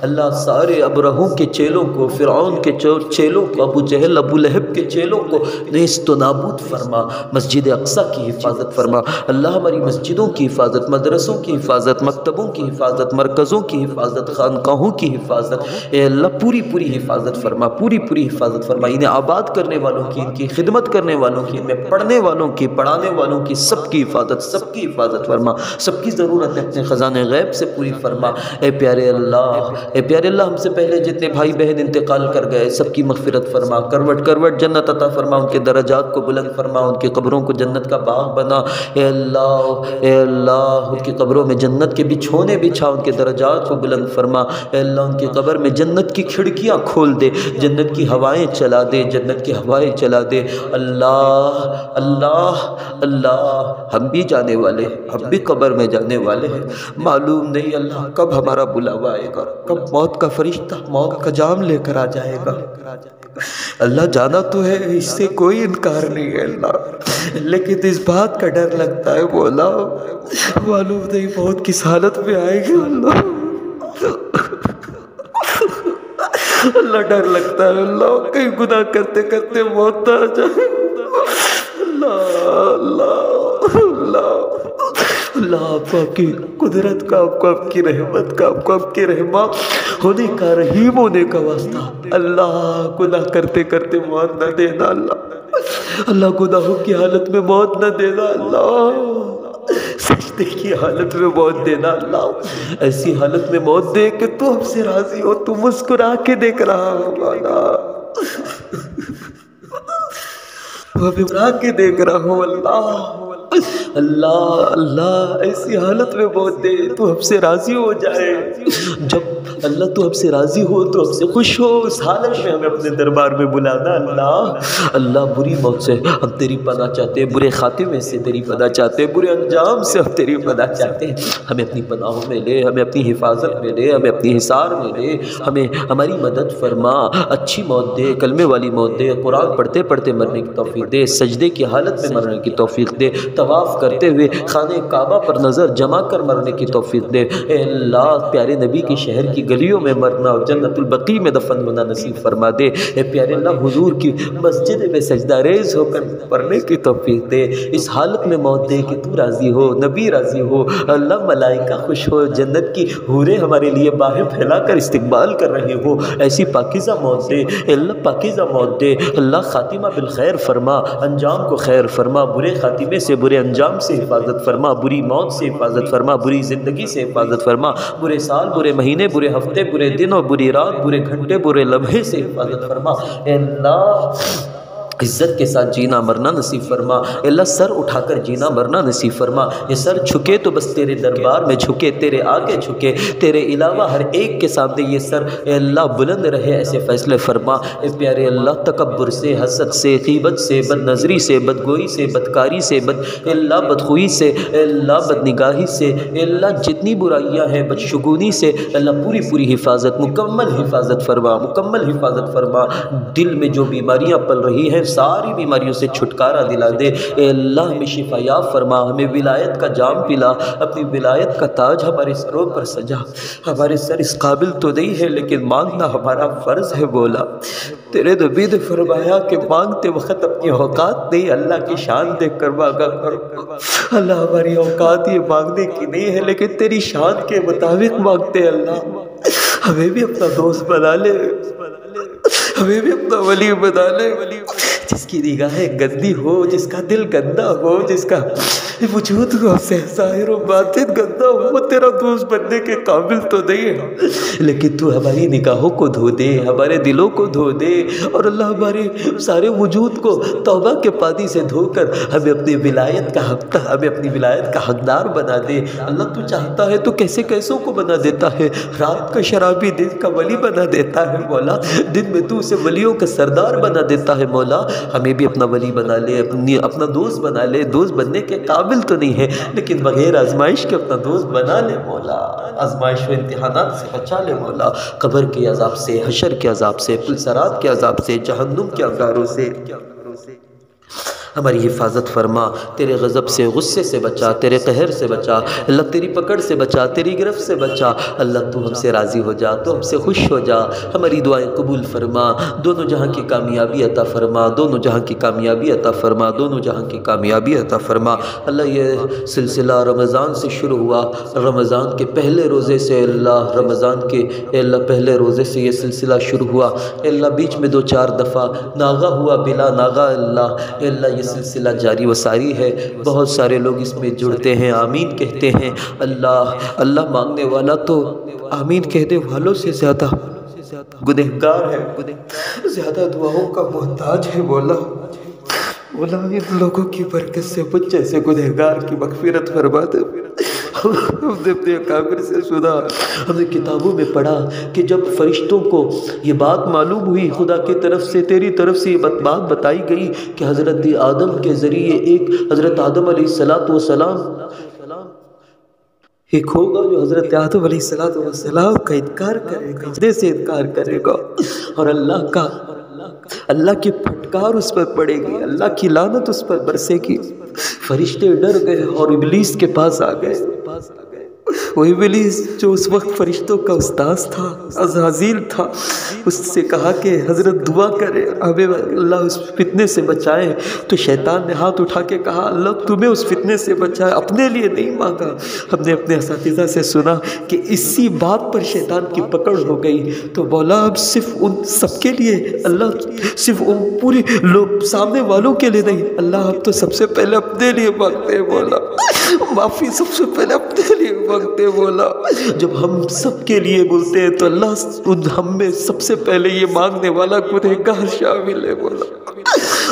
اللہ، سارے ابرہوں کے چیلوں کو، فرعون کے چیلوں کو، ابو جہل ابو لہب کے چیلوں کو نیست و نابود فرما، مسجد اقصیٰ کی حفاظت فرما اللہ، ہماری مسجدوں کی حفاظت، مدرسوں کی حفاظت، مکتبوں کی حفاظت، مرکزوں مرکزوں کی حفاظت، خانقاہوں کی حفاظت، اے اللہ پوری پوری حفاظت فرما، پوری پوری حفاظت فرما، انہیں آباد کرنے والوں کی، ان کی خدمت کرنے والوں کی، ان میں پڑھنے والوں کی، پڑھانے والوں کی، سب کی حفاظت، سب کی حفاظت فرما، سب کی ضرورت اپنے خزانے غیب سے پوری فرما۔ اے پیارے اللہ، اے پیارے اللہ، ہم سے پہلے جتنے بھائی بہن انتقال کر گئے سب کی مغفرت فرما، کروٹ کروٹ جنت عطا فرما، ان کے درجات کو بلند فرما، ان کی قبروں کو جنت کا باغ بنا۔ اے اللہ، اے اللہ، ان کی قبروں میں جنت کے بچھونے بچھا، ان کے درجات کو بلند فرما۔ اے اللہ، ان کی قبر میں جنت کی کھڑکیاں کھول دے، جنت کی ہوائیں چلا دے، جنت کی ہوائیں چلا دے۔ اللہ اللہ اللہ، ہم بھی جانے والے ہیں، ہم بھی قبر میں جانے والے ہیں، معلوم نہیں اللہ کب ہمارا بلاوا آئے گا، کب موت کا فرشتہ موت کا جام لے کر آ جائے گا۔ اللہ جانا تو ہے، اس سے کوئی انکار نہیں ہے اللہ، لیکن اس بات کا ڈر لگتا ہے مولا، معلوم نہیں موت کس حالت میں آئے گی اللہ، اللہ ڈر لگتا ہے اللہ، کہیں گناہ کرتے کرتے موت نہ آ جائے اللہ اللہ اللہ اللہ۔ آپ کو آپ کی قدرت کا، آپ کو آپ کی رحمت کا، آپ کو آپ کی رحمہ ہونے کا، رحیم ہونے کا واسطہ اللہ، گناہ کرتے کرتے موت نہ دینا اللہ، اللہ گناہوں کی حالت میں موت نہ دینا اللہ، سجدے کی حالت میں موت دینا اللہ، ایسی حالت میں موت دے کہ تو ہم سے راضی ہو، تو مسکرا کے دیکھ رہا ہو مولا، وہ مسکرا کے دیکھ رہا ہو اللہ اللہ اللہ، ایسی حالت میں موت دے تو ہم سے راضی ہو جائے، جب اللہ تو ہم سے راضی ہو تو ہم سے خوش ہو، اس حالت میں ہمیں اپنے دربار میں بلانا اللہ اللہ۔ بری موت سے ہم تیری پناہ چاہتے ہیں، برے خاتمے سے تیری پناہ چاہتے ہیں، برے انجام سے ہم تیری پناہ چاہتے ہیں، ہمیں اپنی پناہوں میں لے، ہمیں اپنی حفاظت میں لے، ہمیں اپنی حصار میں لے، ہمیں ہماری مدد فرما، اچھی موت دے، کلمے والی موت دے، قرآن پڑھتے پڑھتے مرنے کی توفیق دے، سجدے کی حالت میں مرنے کی توفیق دے، طواف کرتے ہوئے خانہ کعبہ پر نظر جما کر مرنے کی توفیق دے۔ اے اللہ، پیارے نبی کی شہر کی گلیوں میں مرنا اور جنت البقیع میں دفن ہونا نصیب فرما دے۔ اے پیارے اللہ، حضور کی مسجد میں سجدہ ریز ہو کر پڑھنے کی توفیق دے، اس حالت میں موت دے کہ تو راضی ہو، نبی راضی ہو، اللہ ملائکہ خوش ہو، جنت کی حوریں ہمارے لیے باہیں پھیلا کر استقبال کر رہے ہو، ایسی پاکیزہ موت دے۔ اے اللہ، پاکیزہ موت دے اللہ، خاتمہ بالخیر فرما، انجام کو خیر فرما، برے خاتمے سے، برے انجام سے حفاظت فرما، بری موت سے حفاظت فرما، بری زندگی سے حفاظت فرما، برے سال، برے مہینے، برے ہفتے، برے دن اور بری رات، برے گھنٹے، برے لمحے سے حفاظت فرما۔ اے اللہ، عزت کے ساتھ جینا مرنا نصیب فرما، اے اللہ سر اٹھا کر جینا مرنا نصیب فرما، یہ سر جھکے تو بس تیرے دربار میں جھکے، تیرے آگے جھکے، تیرے علاوہ ہر ایک کے سامنے یہ سر اے اللہ بلند رہے، ایسے فیصلے فرما۔ اے پیارے اللہ، تکبر سے، حسد سے، غیبت سے، بد نظری سے، بدگوئی سے، بدکاری سے، اے اللہ بدخوئی سے، اے اللہ بد نگاہی سے، اے اللہ جتنی برائیاں ہیں بدشگونی سے، اے اللہ پوری پوری حفاظت، مکمل حفاظت فرما، مکمل حفاظت فرما۔ دل میں جو بیماریاں پل رہی ہیں ساری بیماریوں سے چھٹکارا دلا دے، اے اللہ ہمیں شفا یاب فرما، ہمیں ولایت کا جام پلا، اپنی ولایت کا تاج ہمارے سروں پر سجا۔ ہمارے سر اس قابل تو نہیں ہے لیکن مانگنا ہمارا فرض ہے مولا، تیرے نبی نے فرمایا کہ مانگتے وقت اپنی اوقات نہیں اللہ کی شان دیکھ کر مانگا کرو۔ اللہ ہماری اوقات یہ مانگنے کی نہیں ہے لیکن تیری شان کے مطابق مانگتے ہیں اللہ، ہمیں بھی اپنا دوست بنا لے، ہمیں بھی اپنا ولی بنا لے، جس کی نگاہیں گندی ہو، جس کا دل گندا ہو، جس کا وجود کو سے ظاہر و باطن گندا ہو، وہ تیرا دوست بننے کے قابل تو نہیں ہے لیکن تو ہماری نگاہوں کو دھو دے، ہمارے دلوں کو دھو دے، اور اللہ ہمارے سارے وجود کو توبہ کے پانی سے دھو کر ہمیں اپنی ولایت کا حق، ہمیں اپنی ولایت کا حقدار بنا دے۔ اللہ تو چاہتا ہے تو کیسے کیسوں کو بنا دیتا ہے، رات کا شرابی دن کا ولی بنا دیتا ہے مولا، دن میں تو اسے ولیوں کا سردار بنا دیتا ہے مولا، ہمیں بھی اپنا ولی بنا لے، اپنا دوست بنا لے، دوست بننے کے قابل تو نہیں ہے لیکن بغیر آزمائش کے اپنا دوست بنا لے مولا، آزمائش و امتحانات سے بچا لے مولا، قبر کے عذاب سے، حشر کے عذاب سے، پلسرات کے عذاب سے، جہنم کے انگاروں سے ہماری حفاظت فرما، تیرے غضب سے، غصے سے بچا، تیرے قہر سے بچا اللہ، تیری پکڑ سے بچا، تیری گرفت سے بچا اللہ، تو ہم سے راضی ہو جا، تو ہم سے خوش ہو جا، ہماری دعائیں قبول فرما، دونوں جہاں کی کامیابی عطا فرما، دونوں جہاں کی کامیابی عطا فرما، دونوں جہاں کی کامیابی عطا فرما اللہ۔ یہ سلسلہ رمضان سے شروع ہوا، رمضان کے پہلے روزے سے اللہ، رمضان کے اللہ پہلے روزے سے یہ سلسلہ شروع ہوا اللہ، بیچ میں 2-4 دفعہ ناغہ ہوا، بلا ناغہ اللہ یہ سلسلہ جاری و ساری ہے، بہت سارے لوگ اس میں جڑتے ہیں، آمین کہتے ہیں اللہ مانگنے والا تو آمین کہنے والوں سے زیادہ گنہگار ہے، زیادہ دعاؤں کا محتاج ہے مولا ان لوگوں کی برکت سے مجھ جیسے گنہگار کی مغفرت فرما دے۔ ہم نے اپنے اکابر سے سنا، ہم نے کتابوں میں پڑھا کہ جب فرشتوں کو یہ بات معلوم ہوئی خدا کی طرف سے، تیری طرف سے یہ بات بتائی گئی کہ حضرت آدم کے ذریعے ایک حضرت آدم علیہ السلام ایک ہوگا جو حضرت آدم علیہ السلام کا انکار کرے گا، سجدے سے انکار کرے گا، اور اللہ کی پھٹکار اس پر پڑے گی، اللہ کی لعنت اس پر برسے گی۔ فرشتے ڈر گئے اور ابلیس کے پاس آ گئے، وہ ابلیس جو اس وقت فرشتوں کا استاذ تھا، عزازیل تھا، اس سے کہا کہ حضرت دعا کرے ہمیں اللہ اس فتنے سے بچائے، تو شیطان نے ہاتھ اٹھا کے کہا اللہ تمہیں اس فتنے سے بچائے، اپنے لیے نہیں مانگا۔ ہم نے اپنے اساتذہ سے سنا کہ اسی بات پر شیطان کی پکڑ ہو گئی، تو مولا اب صرف ان سب کے لیے اللہ، صرف ان پوری لوگ سامنے والوں کے لیے نہیں اللہ، اب تو سب سے پہلے اپنے لیے مانگتے ہیں مولا، معافی سب سے پہلے اپنے لیے مانگتے ہیں مولا۔ جب ہم سب کے لیے بولتے ہیں تو اللہ ہم میں سب سے پہلے یہ مانگنے والا گنہگار شامل ہے مولا۔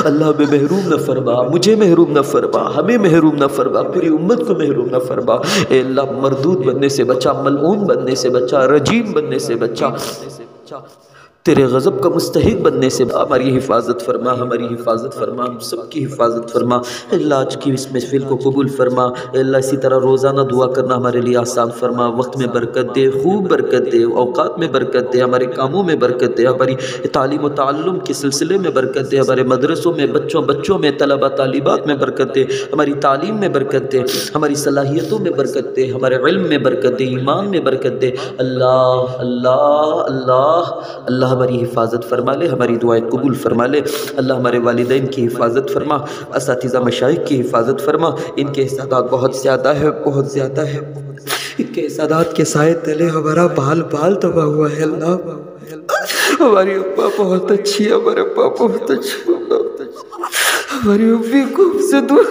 اللہ ہمیں محروم نہ فرما، مجھے محروم نہ فرما، ہمیں محروم نہ فرما، پوری امت کو محروم نہ فرما۔ اے اللہ مردود بننے سے بچا، ملعون بننے سے بچا، رجیم بننے سے بچا، تیرے غضب کا مستحق بننے سے ہماری حفاظت فرما، ہماری حفاظت فرما، ہم سب کی حفاظت فرما اللہ۔ آج کی اس محفل کو قبول فرما اللہ، اسی طرح روزانہ دعا کرنا ہمارے لیے آسان فرما، وقت میں برکت دے، خوب برکت دے، اوقات میں برکت دے، ہمارے کاموں میں برکت دے، ہماری تعلیم و تعلم کے سلسلے میں برکت دے، ہمارے مدرسوں میں بچوں میں طلبہ طالبات میں برکت دے، ہماری تعلیم میں برکت دے، ہماری صلاحیتوں میں برکت دے، ہمارے علم میں برکت دے، ایمان میں برکت دے اللہ اللہ اللہ اللہ ہماری حفاظت فرما لے، ہماری دعائیں قبول فرما لے اللہ، ہمارے والدین کی حفاظت فرما، اساتذہ مشائخ کی حفاظت فرما، ان کے احسانات بہت زیادہ ہے، بہت زیادہ ہے، ان کے احسانات کے سائے تلے ہمارا بال دبا ہوا ہے اللہ۔ ہماری ابا بہت اچھی ہے، ہمارے ابا بہت اچھی، ہماری امی کو ہم سے دور،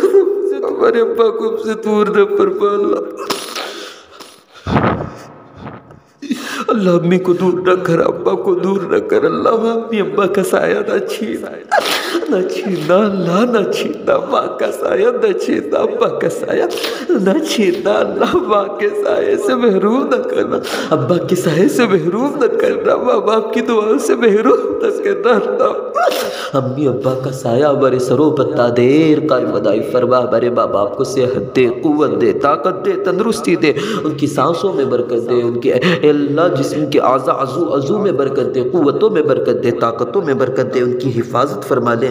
ہمارے ابا کو ہم سے دور نہ فرما اللہ، امی کو دور نہ کر، ابا کو دور نہ کر اللہ، امی ابا کا سایہ نہ چھینا اللہ، نہ چھینا ماں کا سایہ، نہ چھینا ابا کا سایہ، نہ چھینا اللہ، ماں کے سایہ سے محروم نہ کرنا، ابا کے سایہ سے محروم نہ کرنا، ماں باپ کی دعاؤں سے محروم نہ کرنا اللہ۔ امی ابا کا سایہ ہمارے سروں پر تادیر قائم و دائم فرما، ہمارے ماں باپ کو صحت دے، قوت دے، طاقت دے، تندرستی دے، ان کی سانسوں میں برکت دے، ان کے اللہ جسم کے اعضاء عضو میں برکت دے، قوتوں میں برکت دے، طاقتوں میں برکت دے، ان کی حفاظت فرما دے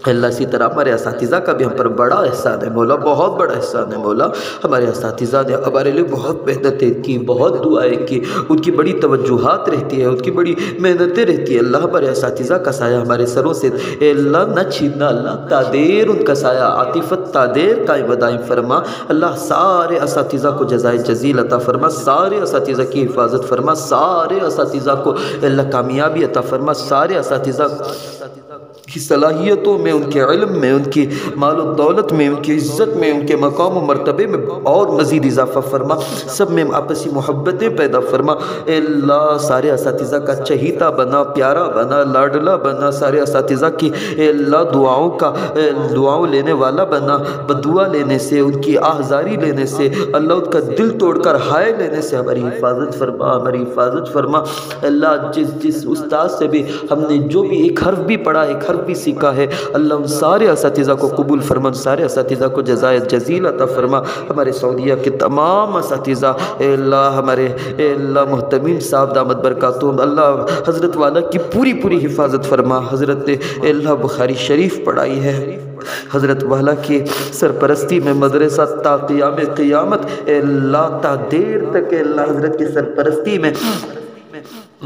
اللہ۔ اسی طرح ہمارے اساتذہ کا بھی ہم پر بڑا احسان ہے مولا، بہت بڑا احسان ہے مولا، ہمارے اساتذہ نے ہمارے لیے بہت محنتیں کی، بہت دعائیں کی، ان کی بڑی توجہات رہتی ہے، ان کی بڑی محنتیں رہتی ہے اللہ۔ ہمارے اساتذہ کا سایہ ہمارے سروں سے اے اللہ نہ چھیننا اللہ، تادیر ان کا سایہ عاطفت تادیر قائم و دائم فرما اللہ۔ سارے اساتذہ کو جزائے جزیل عطا فرما، سارے اساتذہ کی حفاظت فرما، سارے اساتذہ کو اللہ کامیابی عطا فرما، سارے اساتذہ کی صلاحیتوں میں، ان کے علم میں، ان کی مال و دولت میں، ان کی عزت میں، ان کے مقام و مرتبے میں اور مزید اضافہ فرما، سب میں آپسی محبتیں پیدا فرما اے اللہ۔ سارے اساتذہ کا چہیتا بنا، پیارا بنا، لاڈلا بنا، سارے اساتذہ کی اے اللہ دعاؤں لینے والا بنا، بدعا لینے سے، ان کی آہزاری لینے سے اللہ، ان کا دل توڑ کر ہائے لینے سے ہماری حفاظت فرما، ہماری حفاظت فرما اللہ۔ جس استاد سے بھی ہم نے جو بھی ایک حرف بھی پڑھا، ایک حرف بھی سیکھا ہے اللہ، ان سارے اساتذہ کو قبول فرما، ان سارے اساتذہ کو جزائے جزیل عطا فرما۔ ہمارے سعودیہ کے تمام اساتذہ اے اللہ، ہمارے اے اللہ محتمین صاحب دامت برکاتہم اللہ، حضرت والا کی پوری حفاظت فرما۔ حضرت اے اللہ بخاری شریف پڑھائی ہے حضرت والا کی سرپرستی میں مدرسہ تا قیام قیامت اے اللہ تا دیر تک اے اللہ حضرت کی سرپرستی میں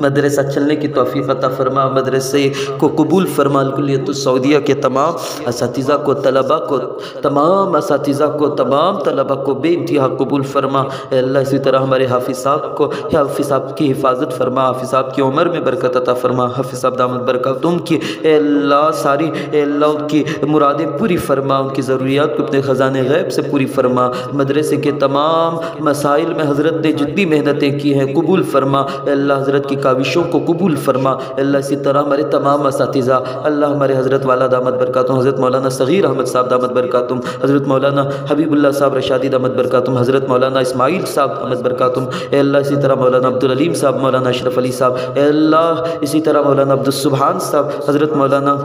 مدرسہ چلنے کی توفیق عطا فرما، مدرسے کو قبول فرما، کلیت السعودیہ کے تمام اساتذہ کو، طلبہ کو، تمام اساتذہ کو، تمام طلبہ کو بے انتہا قبول فرما اے اللہ۔ اسی طرح ہمارے حافظ صاحب کو، حافظ صاحب کی حفاظت فرما، حافظ صاحب کی عمر میں برکت عطا فرما، حافظ صاحب دامت برکاتہم کی اے اللہ ساری اے اللہ ان کی مرادیں پوری فرما، ان کی ضروریات کو اپنے خزانے غیب سے پوری فرما، مدرسے کے تمام مسائل میں حضرت نے جتنی محنتیں کی ہیں قبول فرما اے اللہ، حضرت کی کاوشوں کو قبول فرما اللہ۔ اسی طرح ہمارے تمام اساتذہ اللہ، ہمارے حضرت والا دامت برکاتہم، حضرت مولانا صغیر احمد صاحب دامت برکاتہم، حضرت مولانا حبیب اللہ صاحب رشادی دامت برکاتہم، حضرت مولانا اسماعیل صاحب دامت برکاتہم اے اللہ۔ اسی طرح مولانا عبدالعلیم صاحب، مولانا اشرف علی صاحب اے اللہ۔ اسی طرح مولانا عبدالسبحان صاحب، حضرت مولانا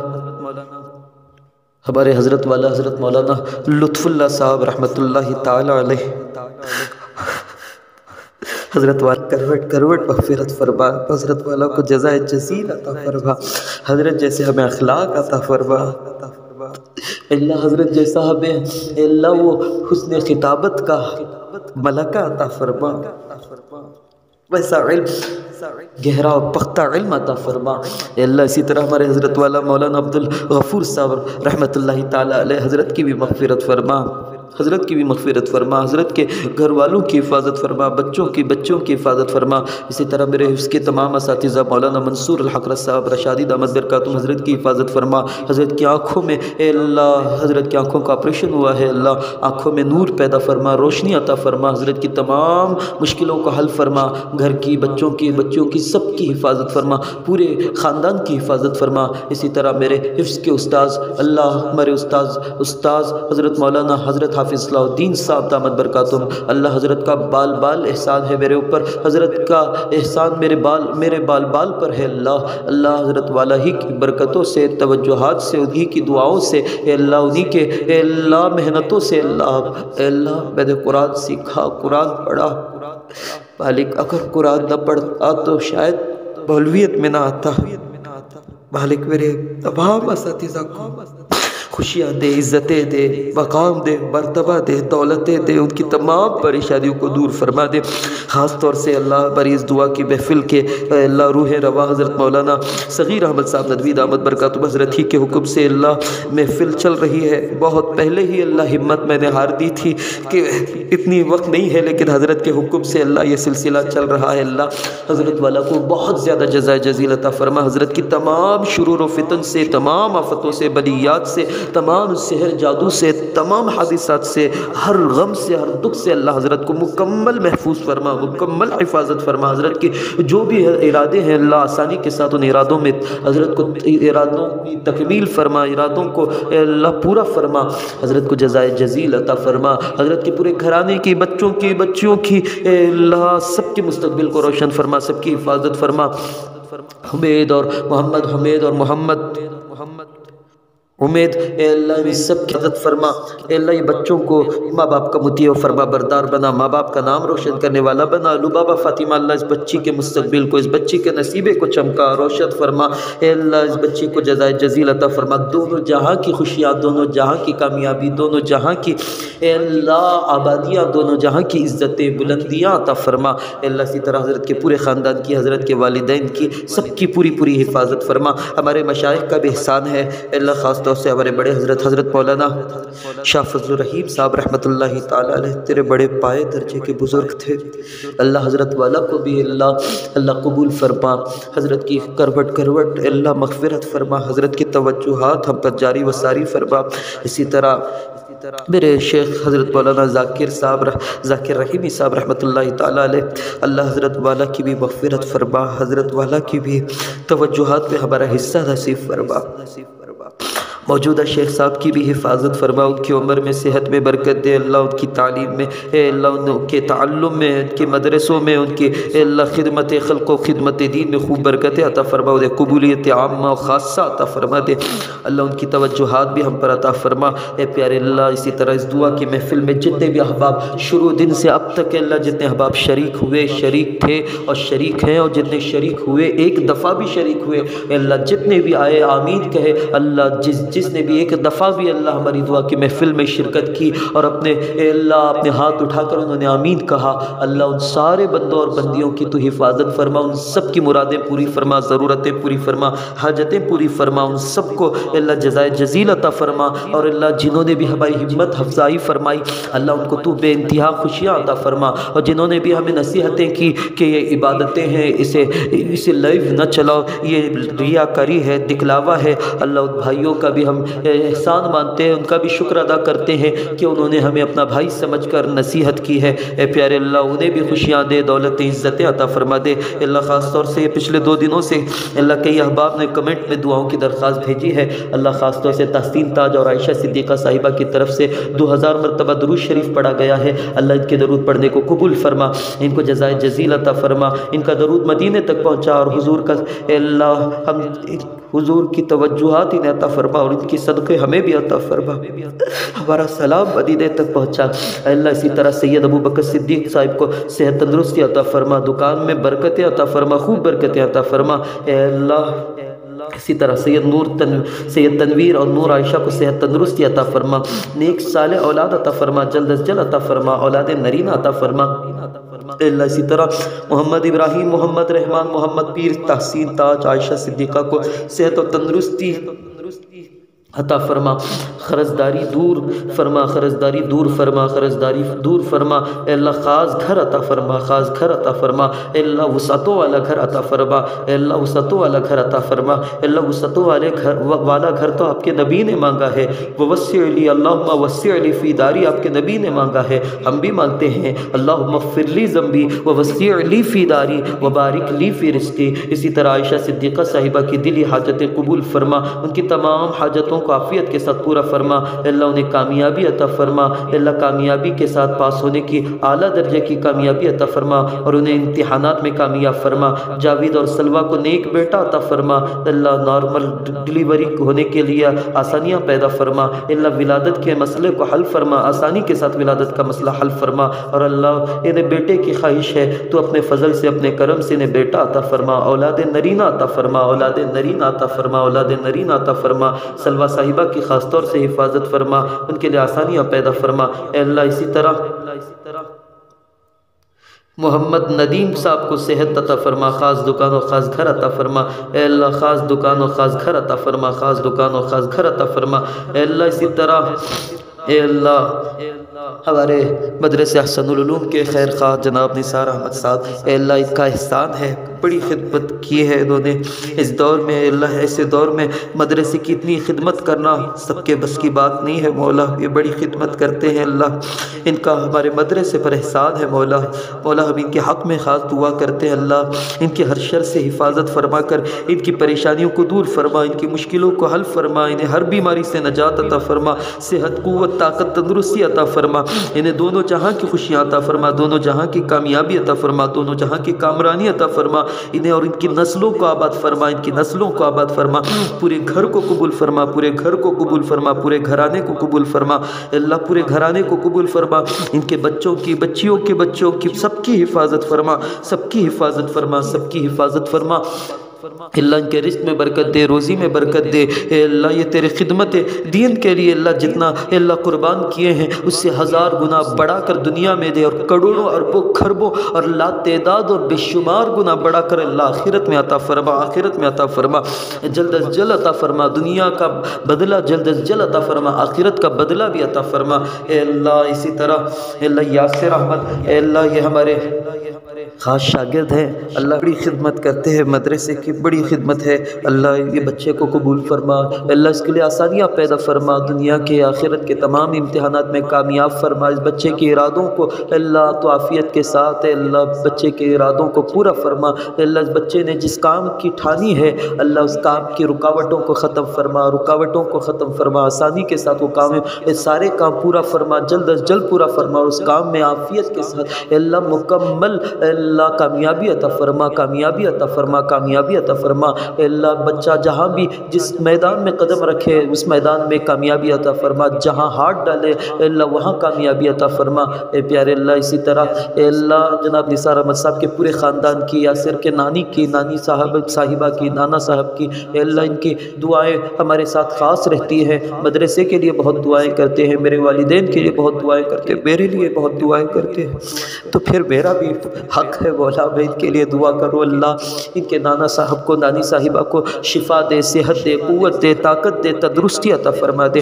ہمارے حضرت والا حضرت مولانا لطف اللہ صاحب رحمۃ اللہ تعالی علیہ، حضرت والا کروٹ کروٹ مغفرت فرما، حضرت والا کو جزائے جزیل عطا فرما، حضرت جیسے ہمیں اخلاق عطا فرما اللہ، حضرت جیسا ہمیں اللہ وہ حسن خطابت کا ملکہ عطا فرما، ویسا علم گہرا و پختہ علم عطا فرما اے اللہ۔ اسی طرح ہمارے حضرت والا مولانا عبدالغفور صاحب رحمۃ اللہ تعالی علیہ، حضرت کی بھی مغفرت فرما، حضرت کی بھی مغفرت فرما، حضرت کے گھر والوں کی حفاظت فرما، بچوں کی حفاظت فرما۔ اسی طرح میرے حفظ کے تمام اساتذہ مولانا منصور الحق صاحب رشادی دامت برکاتہم، حضرت کی حفاظت فرما، حضرت کی آنکھوں میں اے اللہ، حضرت کی آنکھوں کا آپریشن ہوا ہے اللہ، آنکھوں میں نور پیدا فرما، روشنی عطا فرما، حضرت کی تمام مشکلوں کو حل فرما، گھر کی بچوں کی سب کی حفاظت فرما، پورے خاندان کی حفاظت فرما۔ اسی طرح میرے حفظ کے استاذ اللہ، ہمارے استاذ حضرت مولانا حضرت حافظ اصلاح الدین صاحب دامت برکاتہم اللہ، حضرت کا بال احسان ہے میرے اوپر، حضرت کا احسان میرے بال پر ہے اللہ، حضرت والا ہی کی برکتوں سے، توجہات سے، انہی کی دعاؤں سے اے اللہ، انہی کے اے اللہ محنتوں سے اے اللہ میں نے قرآن سیکھا، قرآن پڑھا مالک، اگر قرآن نہ پڑھتا تو شاید مولویت میں نہ آتا مالک۔ میرے تمام اساتذہ کو خوشیاں دے، عزتیں دے، مقام دے، مرتبہ دے، دولتیں دے، ان کی تمام پریشانیوں کو دور فرما دے۔ خاص طور سے اللہ ہماری اس دعا کی محفل کے اللہ روح رواں حضرت مولانا صغیر احمد صاحب ندوی دامت برکاتہم، حضرت ہی کے حکم سے اللہ محفل چل رہی ہے۔ بہت پہلے ہی اللہ ہمت میں نے ہار دی تھی کہ اتنی وقت نہیں ہے، لیکن حضرت کے حکم سے اللہ یہ سلسلہ چل رہا ہے اللہ۔ حضرت والا کو بہت زیادہ جزائے جزیل عطا فرما، حضرت کی تمام شرور و فتن سے، تمام آفتوں سے، بلیات سے، تمام سحر جادو سے، تمام حادثات سے، ہر غم سے، ہر دکھ سے اللہ حضرت کو مکمل محفوظ فرما، مکمل حفاظت فرما۔ حضرت کے جو بھی ارادے ہیں اللہ آسانی کے ساتھ ان ارادوں میں حضرت کو ارادوں کی تکمیل فرما، ارادوں کو اے اللہ پورا فرما، حضرت کو جزائے جزیل عطا فرما، حضرت کے پورے گھرانے کی، بچیوں کی اے اللہ سب کے مستقبل کو روشن فرما، سب کی حفاظت فرما۔ حمید اور محمد امید اے اللہ بھی سب کی عزت فرما اے اللہ، یہ بچوں کو ماں باپ کا مطیع و فرما بردار بنا، ماں باپ کا نام روشن کرنے والا بنا۔ لبابہ فاطمہ اللہ اس بچی کے مستقبل کو، اس بچی کے نصیبے کو چمکا روشن فرما اے اللہ، اس بچی کو جزائے جزیل عطا فرما، دونوں جہاں کی خوشیاں، دونوں جہاں کی کامیابی، دونوں جہاں کی اے اللہ آبادیاں، دونوں جہاں کی عزتیں بلندیاں عطا فرما اے اللہ۔ اسی طرح حضرت کے پورے خاندان کی، حضرت کے والدین کی، سب کی پوری حفاظت فرما۔ ہمارے مشائخ کا بھی احسان ہے اے اللہ، خاص طور سے ہمارے بڑے حضرت مولانا شاہ فضل الرحیم صاحب رحمۃ اللہ تعالی علیہ، تیرے بڑے پائے درجے کے بزرگ تھے اللہ، حضرت والا کو بھی اللہ قبول فرما، حضرت کی کروٹ اللہ مغفرت فرما، حضرت کی توجہات ہم پر جاری و ساری فرما۔ اسی طرح میرے شیخ حضرت مولانا ذاکر رحیمی صاحب رحمۃ اللہ تعالی علیہ، اللہ حضرت والا کی بھی مغفرت فرما، حضرت والا کی بھی توجہات میں ہمارا حصہ نصیب فرما۔ موجودہ شیخ صاحب کی بھی حفاظت فرما، ان کی عمر میں صحت میں برکت دے اللہ، ان کی تعلیم میں اے اللہ، ان کے تعلم میں، ان کے مدرسوں میں، ان کی اے اللہ خدمت خلق و خدمت دین میں خوب برکت عطا فرما، انہیں قبولیت عامہ و خاصہ عطا فرما دے اللہ، ان کی توجہات بھی ہم پر عطا فرما اے پیارے اللہ۔ اسی طرح اس دعا کی محفل میں جتنے بھی احباب شروع دن سے اب تک اللہ، جتنے احباب شریک ہوئے، شریک تھے اور شریک ہیں، اور جتنے شریک ہوئے ایک دفعہ بھی شریک ہوئے اے اللہ، جتنے بھی آئے آمین کہے اللہ، جس نے بھی ایک دفعہ بھی اللہ ہماری دعا کی محفل میں شرکت کی اور اپنے اللہ اپنے ہاتھ اٹھا کر انہوں نے آمین کہا، اللہ ان سارے بندوں اور بندیوں کی تو حفاظت فرما، ان سب کی مرادیں پوری فرما، ضرورتیں پوری فرما، حاجتیں پوری فرما، ان سب کو اللہ جزائے جزیل عطا فرما، اور اللہ جنہوں نے بھی ہماری ہمت افزائی فرمائی اللہ ان کو تو بے انتہا خوشیاں عطا فرما، اور جنہوں نے بھی ہمیں نصیحتیں کی کہ یہ عبادتیں ہیں اسے لائیو نہ چلاؤ، یہ ریاکاری ہے، دکھلاوا ہے، اللہ ان بھائیوں کا بھی ہم احسان مانتے ہیں، ان کا بھی شکر ادا کرتے ہیں کہ انہوں نے ہمیں اپنا بھائی سمجھ کر نصیحت کی ہے۔ اے پیارے اللہ انہیں بھی خوشیاں دے، دولت عزتیں عطا فرما دے اللہ۔ خاص طور سے پچھلے 2 دنوں سے اللہ کئی احباب نے کمنٹ میں دعاؤں کی درخواست بھیجی ہے اللہ، خاص طور سے تحسین تاج اور عائشہ صدیقہ صاحبہ کی طرف سے 2000 مرتبہ درود شریف پڑھا گیا ہے، اللہ ان کے درود پڑھنے کو قبول فرما، ان کو جزائے جزیل عطا فرما، ان کا درود مدینے تک پہنچا، اور حضور کا اے اللہ ہم حضور کی توجہات انہیں عطا فرما، اور ان کی صدقے ہمیں بھی عطا فرما، ہمارا سلام مدینے تک پہنچا اے اللہ۔ اسی طرح سید ابو بکر صدیق صاحب کو صحت تندرستی عطا فرما، دکان میں برکتیں عطا فرما، خوب برکتیں عطا فرما اے اللہ۔ اسی طرح سید تنویر اور نور عائشہ کو صحت تندرستی عطا فرما، نیک صالح اولاد عطا فرما، جلد از جلد عطا فرما، اولاد نرینہ عطا فرما اللہ۔ اسی طرح محمد ابراہیم، محمد رحمان، محمد پیر، تحسین تاج، عائشہ صدیقہ کو صحت و تندرستی عطا فرما، خرزداری دور فرما، خرزداری دور فرما، خرزداری دور فرما اے اللہ۔ خاص گھر عطا فرما، خاص گھر عطا فرما اے اللہ، وسعتوں والا گھر عطا فرما اے اللہ، وسعتوں والا گھر عطا فرما اے اللہ۔ وسعتوں والا گھر تو آپ کے نبی نے مانگا ہے، ووسع لی اللہم وسع لی فی داری، آپ کے نبی نے مانگا ہے، ہم بھی مانگتے ہیں اللہم اغفر لی ذنبی ووسع لی فی داری وبارک لی فی رزقی۔ اسی طرح عائشہ صدیقہ صاحبہ کی دلی حاجتیں قبول فرما، ان کی تمام حاجتوں کو عافیت کے ساتھ پورا فرما اللہ، انہیں کامیابی عطا فرما اللہ، کامیابی کے ساتھ پاس ہونے کی اعلیٰ درجے کی کامیابی عطا فرما، اور انہیں امتحانات میں کامیاب فرما۔ جاوید اور سلوہ کو نیک بیٹا عطا فرما اللہ، نارمل ڈلیوری ہونے کے لیے آسانیاں پیدا فرما اللہ، ولادت کے مسئلے کو حل فرما، آسانی کے ساتھ ولادت کا مسئلہ حل فرما، اور اللہ انہیں بیٹے کی خواہش ہے تو اپنے فضل سے اپنے کرم سے انہیں بیٹا عطا فرما، اولاد نرینہ عطا فرما، اولاد نرینہ عطا فرما، اولاد نرینہ عطا فرما۔ سلوہ صاحبہ کی خاص طور سے حفاظت فرما، ان کے لیے آسانیاں پیدا فرما اے اللہ۔ اسی طرح محمد ندیم صاحب کو صحت عطا فرما، خاص دکان و خاص گھر عطا فرما اے اللہ، خاص دکان و خاص گھر عطا فرما، خاص دکان و خاص گھر عطا فرما اے اللہ۔ اسی طرح اے اللہ ہمارے مدرسہ احسن العلوم کے خیر خواہ جناب نثار احمد صاحب اے اللہ، ان کا احسان ہے، بڑی خدمت کی ہے انہوں نے اس دور میں اے اللہ، ایسے دور میں مدرسے کی اتنی خدمت کرنا سب کے بس کی بات نہیں ہے مولا، یہ بڑی خدمت کرتے ہیں اللہ، ان کا ہمارے مدرسے پر احسان ہے مولا۔ مولا ہم ان کے حق میں خاص دعا کرتے ہیں اللہ، ان کی ہر شر سے حفاظت فرما کر ان کی پریشانیوں کو دور فرما، ان کی مشکلوں کو حل فرما، انہیں ہر بیماری سے نجات عطا فرما، صحت، قوت، طاقت، تندرستی عطا فرما، انہیں دونوں جہاں کی خوشیاں عطا فرما، دونوں جہاں کی کامیابی عطا فرما، دونوں جہاں کی کامرانی عطا فرما انہیں، اور ان کی نسلوں کو آباد فرما، ان کی نسلوں کو آباد فرما، پورے گھر کو قبول فرما، پورے گھر کو قبول فرما، پورے گھرانے کو قبول فرما اللہ، پورے گھرانے کو قبول فرما، ان کے بچوں کی، بچیوں کے بچوں کی، سب کی حفاظت فرما، سب کی حفاظت فرما، سب کی حفاظت فرما اللہ، ان کے رزق میں برکت دے، روزی میں برکت دے اے اللہ۔ یہ تیرے خدمت دین کے لیے اللہ جتنا اے اللہ قربان کیے ہیں اس سے 1000 گنا بڑھا کر دنیا میں دے، اور کروڑوں اربوں کھربوں اور لا تعداد اور بے شمار گنا بڑھا کر اللہ آخرت میں عطا فرما، آخرت میں عطا فرما، جلد از جلد عطا فرما، دنیا کا بدلہ جلد از جلد عطا فرما، آخرت کا بدلہ بھی عطا فرما اے اللہ۔ اسی طرح اے اللہ یاسر احمد اے اللہ، یہ ہمارے خاص شاگرد ہیں اللہ، بڑی خدمت کرتے ہیں، مدرسے کی بڑی خدمت ہے اللہ، یہ بچے کو قبول فرما اللہ، اس کے لیے آسانیاں پیدا فرما، دنیا کے آخرت کے تمام امتحانات میں کامیاب فرما، اس بچے کے ارادوں کو اللہ تو عافیت کے ساتھ اللہ بچے کے ارادوں کو پورا فرما اللہ، اس بچے نے جس کام کی ٹھانی ہے اللہ اس کام کی رکاوٹوں کو ختم فرما، رکاوٹوں کو ختم فرما، آسانی کے ساتھ وہ کام سارے کام پورا فرما، جلد از جلد پورا فرما، اور اس کام میں عافیت کے ساتھ اللہ مکمل اللہ کامیابی عطا فرما، کامیابی عطا فرما، کامیابی عطا فرما۔ اے اللہ بچہ جہاں بھی جس میدان میں قدم رکھے اس میدان میں کامیابی عطا فرما، جہاں ہاتھ ڈالے اے اللہ وہاں کامیابی عطا فرما۔ اے پیارے اللہ اسی طرح اے اللہ جناب نثار احمد صاحب کے پورے خاندان کی، یاسر کے نانی کی، نانی صاحبہ کی، نانا صاحب کی، اے اللہ ان کی دعائیں ہمارے ساتھ خاص رہتی ہیں۔ مدرسے کے لیے بہت دعائیں کرتے ہیں، میرے والدین کے لیے بہت دعائیں کرتے ہیں، میرے لیے بہت دعائیں کرتے ہیں، تو پھر میرا بھی حق ہے مولا میں ان کے لیے دعا کروں۔ اللہ ان کے نانا صاحب کو، نانی صاحبہ کو شفا دے، صحت دے، قوت دے، طاقت دے، تندرستی عطا فرما دے،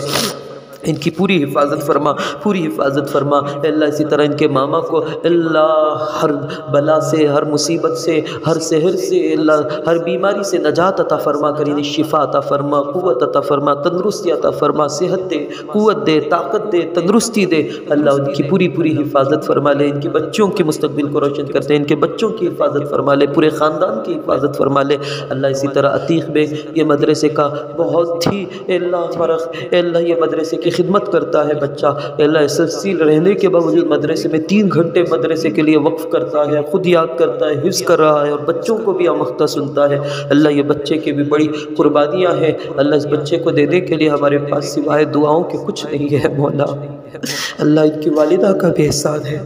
ان کی پوری حفاظت فرما، پوری حفاظت فرما۔ اللہ اسی طرح ان کے ماما کو اللہ ہر بلا سے، ہر مصیبت سے، ہر سحر سے، اللہ ہر بیماری سے نجات عطا فرما کر انہیں شفا عطا فرما، قوت عطا فرما، تندرستی عطا فرما، صحت دے، قوت دے، طاقت دے، تندرستی دے۔ اللہ ان کی پوری پوری حفاظت فرما لے، ان کے بچوں کے مستقبل کو روشن کرتے ہیں، ان کے بچوں کی حفاظت فرما لے، پورے خاندان کی حفاظت فرما لے۔ اللہ اسی طرح عتیق میں یہ مدرسے کا بہت ہی اللہ فرق، اللہ یہ مدرسے کی خدمت کرتا ہے بچہ، اللہ SSC رہنے کے باوجود مدرسے میں 3 گھنٹے مدرسے کے لیے وقف کرتا ہے، خود یاد کرتا ہے، حفظ کر رہا ہے اور بچوں کو بھی آموختہ سنتا ہے۔ اللہ یہ بچے کی بھی بڑی قربانیاں ہیں، اللہ اس بچے کو دینے کے لیے ہمارے پاس سوائے دعاؤں کے کچھ نہیں ہے مولا۔ اللہ ان کی والدہ کا بھی احسان ہے،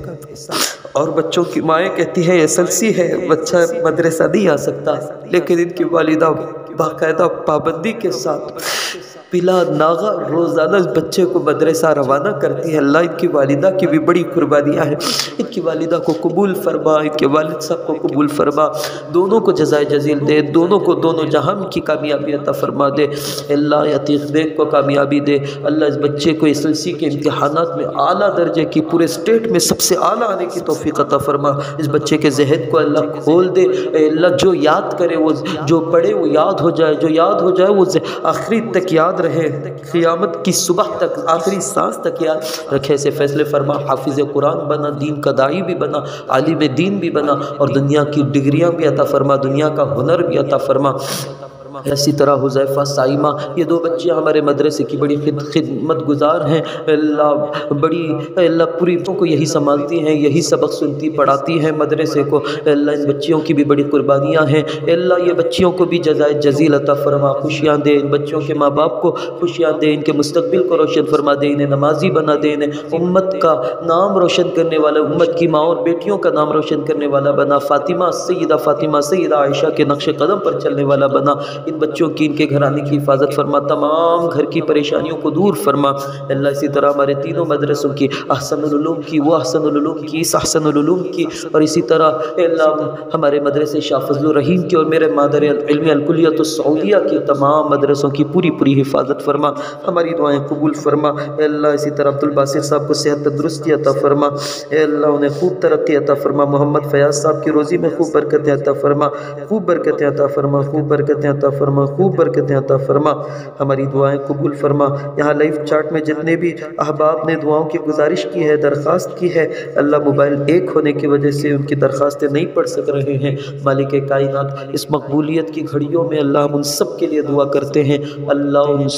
اور بچوں کی مائیں کہتی ہے SSC ہے بچہ مدرسہ نہیں آ سکتا، لیکن ان کی والدہ باقاعدہ پابندی کے ساتھ بلا ناغہ روزانہ اس بچے کو مدرسہ روانہ کرتی ہے۔ اللہ ان کی والدہ کی بھی بڑی قربانیاں ہیں، ان کی والدہ کو قبول فرما، ان کے والد صاحب کو قبول فرما، دونوں کو جزائے جزیل دے، دونوں کو دونوں جہاں کی کامیابی عطا فرما دے۔ اللہ عتیق بیگ کو کامیابی دے، اللہ اس بچے کو SSC کے امتحانات میں اعلیٰ درجے کی، پورے اسٹیٹ میں سب سے اعلیٰ آنے کی توفیق عطا فرما۔ اس بچے کے ذہن کو اللہ کھول دے، اے اللہ جو یاد کرے وہ، جو پڑھے وہ یاد ہو جائے، جو یاد ہو جائے وہ آخری تک یاد رہے، قیامت کی صبح تک، آخری سانس تک یاد رکھے سے فیصلے فرما۔ حافظ قرآن بنا، دین کا داعی بھی بنا، عالم دین بھی بنا، اور دنیا کی ڈگریاں بھی عطا فرما، دنیا کا ہنر بھی عطا فرما۔ اسی طرح حذیفہ، سائمہ، یہ 2 بچیاں ہمارے مدرسے کی بڑی خدمت گزار ہیں، اللہ بڑی اللہ پوری کو یہی سنبھالتی ہیں، یہی سبق سنتی پڑھاتی ہیں مدرسے کو۔ اللہ ان بچیوں کی بھی بڑی قربانیاں ہیں، اللہ یہ بچیوں کو بھی جزائے جزیل عطا فرما، خوشیاں دے، ان بچوں کے ماں باپ کو خوشیاں دے، ان کے مستقبل کو روشن فرما دے، انہیں نمازی بنا دے، انہیں امت کا نام روشن کرنے والا، امت کی ماں اور بیٹیوں کا نام روشن کرنے والا بنا، فاطمہ سیدہ عائشہ کے نقش قدم پر چلنے والا بنا۔ ان بچوں کی، ان کے گھرانے کی حفاظت فرما، تمام گھر کی پریشانیوں کو دور فرما۔ اللہ اسی طرح ہمارے تینوں مدرسوں کی، احسن العلوم کی، وہ احسن العلوم کی، اس احسن العلوم کی، اور اسی طرح اللہ ہمارے مدرسے شاہ فضل الرحیم کی اور میرے مادر علم الکلیۃ السعودیہ کی تمام مدرسوں کی پوری پوری حفاظت فرما، ہماری دعائیں قبول فرما۔ اے اللہ اسی طرح عبدالباسط صاحب کو صحت تندرستی عطا فرما، اے اللہ انہیں خوب ترقی عطا فرما، محمد فیاض صاحب کی روزی میں خوب برکتیں عطا فرما، خوب برکتیں عطا فرما، خوب برکتیں عطا فرما، خوب برکتیں عطا فرما، ہماری دعائیں قبول فرما۔ یہاں لائیو چارٹ میں جتنے بھی احباب نے دعاؤں کی گزارش کی ہے، درخواست کی ہے، اللہ موبائل ایک ہونے کی وجہ سے ان کی درخواستیں نہیں پڑھ سک رہے ہیں، مالک کائنات اس مقبولیت کی گھڑیوں میں اللہ ہم ان سب کے لیے دعا کرتے ہیں، اللہ ان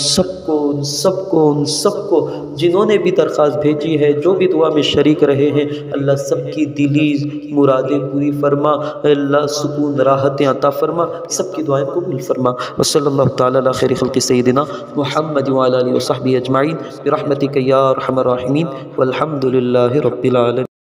سب کو جنہوں نے بھی درخواست بھیجی ہے، جو بھی دعا میں شریک رہے ہیں، اللہ سب کی دلی مرادیں پوری فرما، اللہ سکون راحتیں عطا فرما، سب کی دعائیں قبول فرما۔ وصلی اللہ تعالی علی خیر خلق سیدنا محمد وعلی آلہ وصحبہ اجمعین برحمتک یا ارحم الراحمین والحمد للہ رب العالمین۔